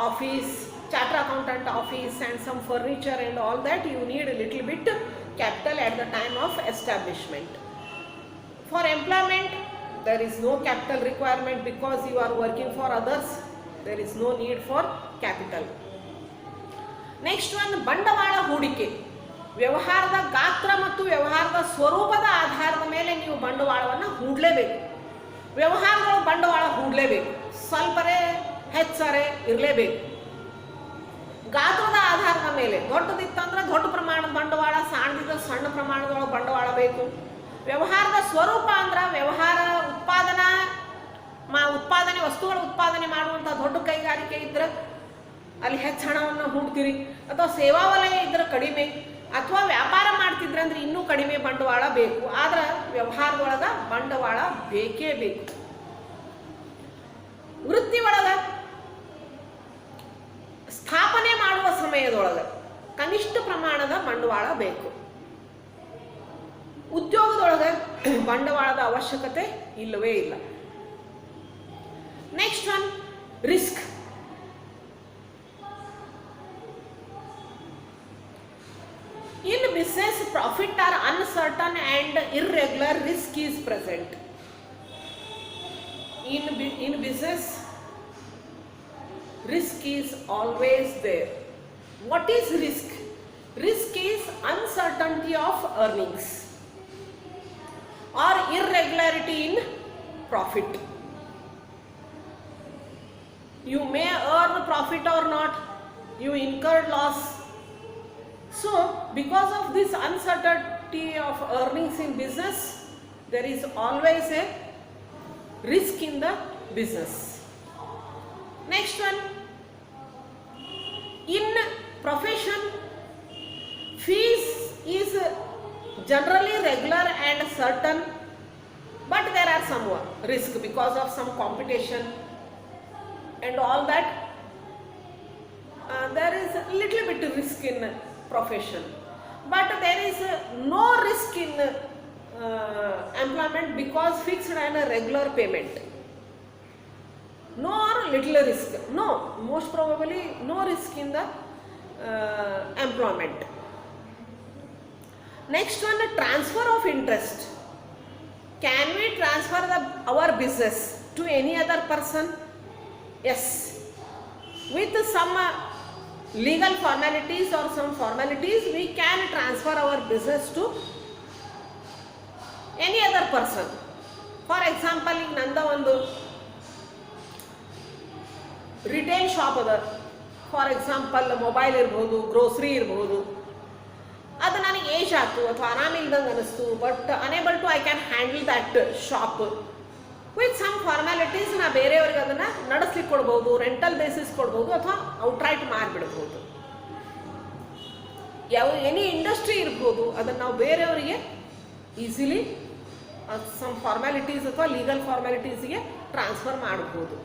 office, charter accountant office and some furniture and all that. You need a little bit capital at the time of establishment. For employment, there is no capital requirement because you are working for others. There is no need for capital. Next one, ಬಂಡವಾಳ ಹೂಡಿಕೆ. ವ್ಯವಹಾರದ ಗಾತ್ರ ಮತ್ತು ವ್ಯವಹಾರದ ಸ್ವರೂಪದ ಆಧಾರದ ಮೇಲೆ ನೀವು ಬಂಡವಾಳವನ್ನು ಹೂಡಲೇಬೇಕು. ವ್ಯವಹಾರಗಳು ಬಂಡವಾಳ ಹೂಡಲೇಬೇಕು, ಸ್ವಲ್ಪರೇ ಹೆಚ್ಚರೆ ಇರಲೇಬೇಕು. ಗಾತ್ರದ ಆಧಾರದ ಮೇಲೆ ದೊಡ್ಡದಿತ್ತಂದ್ರೆ ದೊಡ್ಡ ಪ್ರಮಾಣದ ಬಂಡವಾಳ, ಸಣ್ಣದಿದ್ದರೆ ಸಣ್ಣ ಪ್ರಮಾಣದೊಳಗೆ ಬಂಡವಾಳ ಬೇಕು. ವ್ಯವಹಾರದ ಸ್ವರೂಪ ಅಂದ್ರೆ ವ್ಯವಹಾರ ಉತ್ಪಾದನೆ ವಸ್ತುಗಳ ಉತ್ಪಾದನೆ ಮಾಡುವಂಥ ದೊಡ್ಡ ಕೈಗಾರಿಕೆ ಇದ್ರೆ ಅಲ್ಲಿ ಹೆಚ್ಚು ಹಣವನ್ನು ಹೂಡ್ತೀರಿ, ಅಥವಾ ಸೇವಾ ವಲಯ ಇದ್ರೆ ಕಡಿಮೆ, ಅಥವಾ ವ್ಯಾಪಾರ ಮಾಡ್ತಿದ್ರೆ ಅಂದ್ರೆ ಇನ್ನೂ ಕಡಿಮೆ ಬಂಡವಾಳ ಬೇಕು. ಆದ್ರೆ ವ್ಯವಹಾರದೊಳಗೆ ಬಂಡವಾಳ ಬೇಕೇ ಬೇಕು. ವೃತ್ತಿ ಒಳಗೆ ಸ್ಥಾಪನೆ ಮಾಡುವ ಸಮಯದೊಳಗೆ ಕನಿಷ್ಠ ಪ್ರಮಾಣದ ಬಂಡವಾಳ ಬೇಕು. ಉದ್ಯೋಗದೊಳಗೆ ಬಂಡವಾಳದ ಅವಶ್ಯಕತೆ ಇಲ್ಲವೇ ಇಲ್ಲ. Next one, risk. In business, profit are uncertain and irregular, risk is present. in business, risk is always there. What is risk? Risk is uncertainty of earnings or irregularity in profit. You may earn profit or not, you incurred loss. So because of this uncertainty of earnings in business, there is always a risk in the business. Next one, in profession, fees is generally regular and certain, but there are some risk because of some competition and all that. There is a little bit risk in profession, but there is no risk in employment because fixed and a regular payment. No or little risk. No, most probably no risk in the employment. Next one, transfer of interest. Can we transfer our business to any other person? Yes. With some legal formalities or some formalities, we can transfer our business to any other person. For example, in nanda ಒಂದು retail shop ಅದ, for example mobile ಇರ್ಬೋದು, grocery ಇರ್ಬೋದು. ಅದು ನನಗೆ age ಆಯ್ತು ಅಥವಾ ಆರಾಮಿಲ್ದಂಗೆ ಅನಿಸ್ತು, but unable to I can handle that shop with some formalities. ನಾ ಬೇರೆಯವ್ರಿಗೆ ಅದನ್ನು ನಡೆಸ್ಲಿಕ್ಕೆ ಕೊಡ್ಬೋದು, ರೆಂಟಲ್ ಬೇಸಿಸ್ ಕೊಡ್ಬೋದು ಅಥವಾ ಔಟ್ರೈಟ್ ಮಾಡಿಬಿಡ್ಬೋದು. ಎನಿ ಇಂಡಸ್ಟ್ರಿ ಇರ್ಬೋದು, ಅದನ್ನು ನಾವು ಬೇರೆಯವರಿಗೆ ಈಸಿಲಿ ಸಮ್ ಫಾರ್ಮ್ಯಾಲಿಟೀಸ್ ಅಥವಾ ಲೀಗಲ್ ಫಾರ್ಮ್ಯಾಲಿಟೀಸ್ಗೆ ಟ್ರಾನ್ಸ್ಫರ್ ಮಾಡ್ಬೋದು.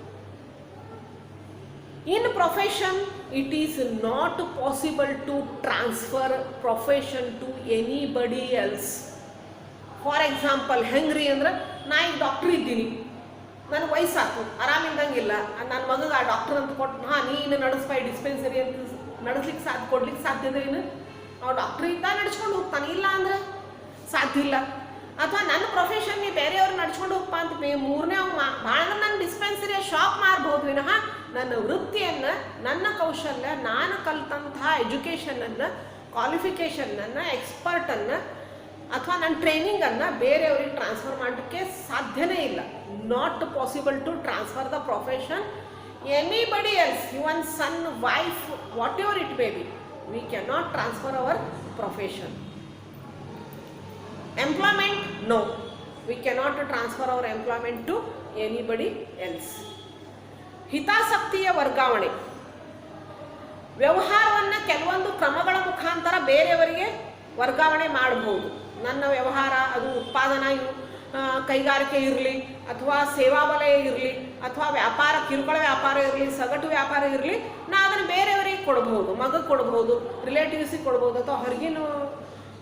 In profession, it is not possible to transfer profession to anybody else. For example, ಹೆಂಗ್ರಿ ಅಂದ್ರೆ ನಾ ಈಗ ಡಾಕ್ಟ್ರ್ ಇದ್ದೀನಿ, ನನಗೆ ವಯಸ್ಸಾಕು, ಆರಾಮಿಲ್ದಂಗಿಲ್ಲ, ನನ್ನ ಮಗಗೆ ಆ ಡಾಕ್ಟರ್ ಅಂತ ಕೊಟ್ಟು ನೀನು ನಡೆಸ್ಬೈ ಡಿಸ್ಪೆನ್ಸರಿ ಅಂತ ನಡೆಸ್ಲಿಕ್ಕೆ ಕೊಡ್ಲಿಕ್ಕೆ ಸಾಧ್ಯ ಇದೆ. ಏನು ಅವ್ನು ಡಾಕ್ಟ್ರ್ ಇದ್ದ ನಡ್ಸ್ಕೊಂಡು ಹೋಗ್ತಾನೆ, ಇಲ್ಲ ಅಂದ್ರೆ ಸಾಧ್ಯ ಇಲ್ಲ. ಅಥವಾ ನನ್ನ ಪ್ರೊಫೆಷನ್ಗೆ ಬೇರೆಯವ್ರು ನಡ್ಸ್ಕೊಂಡು ಹೋಗ್ಪ ಅಂತ ಮೂರನೇ ಭಾಳ ನನ್ನ ಡಿಸ್ಪೆನ್ಸರಿಯ ಶಾಪ್ ಮಾರ್ಬೋದು ವಿನಃ ನನ್ನ ವೃತ್ತಿಯನ್ನು, ನನ್ನ ಕೌಶಲ್ಯ, ನಾನು ಕಲಿತಂತಹ ಎಜುಕೇಷನನ್ನು, ಕ್ವಾಲಿಫಿಕೇಷನನ್ನು, ಎಕ್ಸ್ಪರ್ಟನ್ನು ಅಥವಾ ನನ್ನ ಟ್ರೈನಿಂಗನ್ನು ಬೇರೆಯವ್ರಿಗೆ ಟ್ರಾನ್ಸ್ಫರ್ ಮಾಡಲಿಕ್ಕೆ ಸಾಧ್ಯನೇ ಇಲ್ಲ. Not possible to transfer the profession anybody else, your own son, wife, whatever it may be. We can not transfer our profession. Employment, no, we cannot transfer our employment to anybody else. ಹಿತಾಸಕ್ತಿಯ ವರ್ಗಾವಣೆ, ವ್ಯವಹಾರವನ್ನು ಕೆಲವೊಂದು ಕ್ರಮಗಳ ಮುಖಾಂತರ ಬೇರೆಯವರಿಗೆ ವರ್ಗಾವಣೆ ಮಾಡಬಹುದು. ನನ್ನ ವ್ಯವಹಾರ ಅದು ಉತ್ಪಾದನಾ ಕೈಗಾರಿಕೆ ಇರಲಿ ಅಥವಾ ಸೇವಾ ವಲಯ ಇರಲಿ ಅಥವಾ ವ್ಯಾಪಾರ, ಕಿರುಕುಳ ವ್ಯಾಪಾರ ಇರಲಿ, ಸಗಟು ವ್ಯಾಪಾರ ಇರಲಿ, ನಾ ಅದನ್ನು ಬೇರೆಯವರಿಗೆ ಕೊಡ್ಬೋದು, ಮಗಗೆ ಕೊಡ್ಬೋದು, ರಿಲೇಟಿವ್ಸಿಗೆ ಕೊಡ್ಬೋದು ಅಥವಾ ಹೊರಗಿನ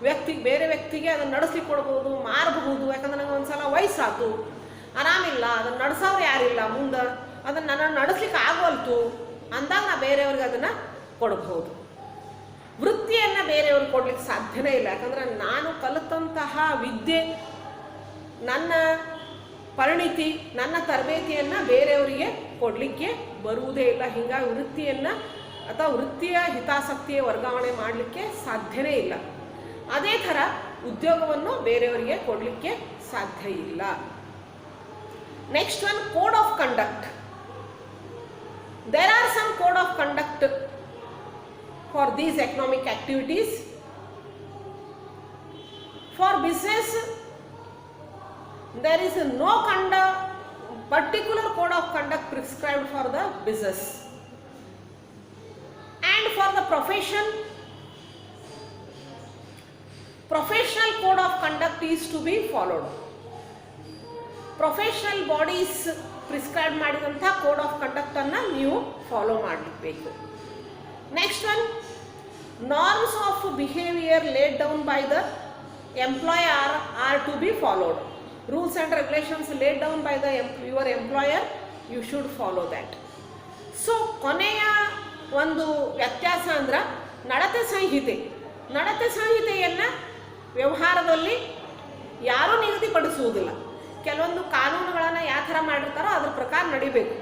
ವ್ಯಕ್ತಿಗೆ, ಬೇರೆ ವ್ಯಕ್ತಿಗೆ ಅದನ್ನು ನಡೆಸ್ಲಿಕ್ಕೆ ಕೊಡ್ಬೋದು, ಮಾರಬಹುದು. ಯಾಕಂದ್ರೆ ನನಗೆ ಒಂದ್ಸಲ ವಯಸ್ಸಾಯ್ತು, ಆರಾಮಿಲ್ಲ, ಅದನ್ನು ನಡೆಸೋರು ಯಾರಿಲ್ಲ, ಮುಂದೆ ಅದನ್ನು ನನ್ನ ನಡೆಸ್ಲಿಕ್ಕೆ ಆಗೋಲ್ತು ಅಂದಾಗ ನಾ ಬೇರೆಯವ್ರಿಗೆ ಅದನ್ನು ಕೊಡ್ಬೋದು. ವೃತ್ತಿಯನ್ನು ಬೇರೆಯವ್ರಿಗೆ ಕೊಡ್ಲಿಕ್ಕೆ ಸಾಧ್ಯನೇ ಇಲ್ಲ. ಯಾಕಂದ್ರೆ ನಾನು ಕಲಿತಂತಹ ವಿದ್ಯೆ, ನನ್ನ ಪರಿಣಿತಿ, ನನ್ನ ತರಬೇತಿಯನ್ನು ಬೇರೆಯವರಿಗೆ ಕೊಡಲಿಕ್ಕೆ ಬರುವುದೇ ಇಲ್ಲ. ಹೀಗಾಗಿ ವೃತ್ತಿಯನ್ನು ಅಥವಾ ವೃತ್ತಿಯ ಹಿತಾಸಕ್ತಿಯ ವರ್ಗಾವಣೆ ಮಾಡಲಿಕ್ಕೆ ಸಾಧ್ಯನೇ ಇಲ್ಲ. ಅದೇ ಥರ ಉದ್ಯೋಗವನ್ನು ಬೇರೆಯವರಿಗೆ ಕೊಡಲಿಕ್ಕೆ ಸಾಧ್ಯ ಇಲ್ಲ. Next one, code of conduct. There are some code of conduct for these economic activities. For business there is no particular code of conduct prescribed for the business, and for the profession, professional code of conduct is to be followed. Professional bodies prescribe ಮಾಡಿದಂಥ code of conduct ಅನ್ನು ನೀವು follow ಮಾಡಬೇಕು. Next one, norms of behaviour laid down by the employer are to be followed. Rules and regulations laid down by your employer, you should follow that. So ಕೊನೆಯ ಒಂದು ವ್ಯತ್ಯಾಸ ಅಂದ್ರೆ ನಡತೆ ಸಂಹಿತೆ. ನಡತೆ ಸಂಹಿತೆಯನ್ನು ವ್ಯವಹಾರದಲ್ಲಿ ಯಾರೂ ನಿಗದಿಪಡಿಸುವುದಿಲ್ಲ. ಕೆಲವೊಂದು ಕಾನೂನುಗಳನ್ನು ಯಾವ ಥರ ಮಾಡಿರ್ತಾರೋ ಅದ್ರ ಪ್ರಕಾರ ನಡಿಬೇಕು.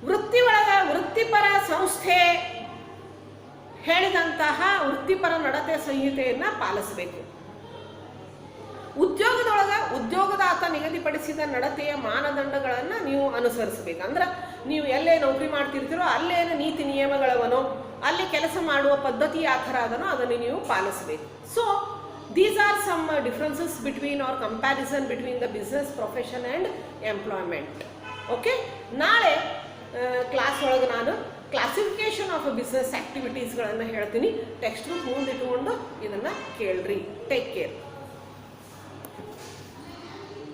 ವೃತ್ತಿಪರ ಸಂಸ್ಥೆ ಹೇಳಿದಂತಹ ವೃತ್ತಿಪರ ನಡತೆ ಸಂಹಿತೆಯನ್ನು ಪಾಲಿಸಬೇಕು. ಉದ್ಯೋಗದಾತ ನಿಗದಿಪಡಿಸಿದ ನಡತೆಯ ಮಾನದಂಡಗಳನ್ನು ನೀವು ಅನುಸರಿಸಬೇಕು. ಅಂದ್ರೆ ನೀವು ಎಲ್ಲೇ ನೌಕರಿ ಮಾಡ್ತಿರ್ತೀರೋ ಅಲ್ಲೇನು ನೀತಿ ನಿಯಮಗಳವನೋ, ಅಲ್ಲಿ ಕೆಲಸ ಮಾಡುವ ಪದ್ಧತಿ ಯಾವ ಥರ ಅದನೋ ಅದನ್ನು ನೀವು ಪಾಲಿಸಬೇಕು. So these are some differences between or comparison between the business profession and employment. Okay, ನಾಳೆ ಕ್ಲಾಸ್ ಒಳಗೆ ನಾನು ಕ್ಲಾಸಿಫಿಕೇಶನ್ ಆಫ್ ಬಿಸ್ನೆಸ್ ಆಕ್ಟಿವಿಟೀಸ್ಗಳನ್ನು ಹೇಳ್ತೀನಿ. ಟೆಕ್ಸ್ಟ್ ಬುಕ್ ಮುಂದಿಟ್ಟುಕೊಂಡು ಇದನ್ನು ಕೇಳ್ರಿ. Take care.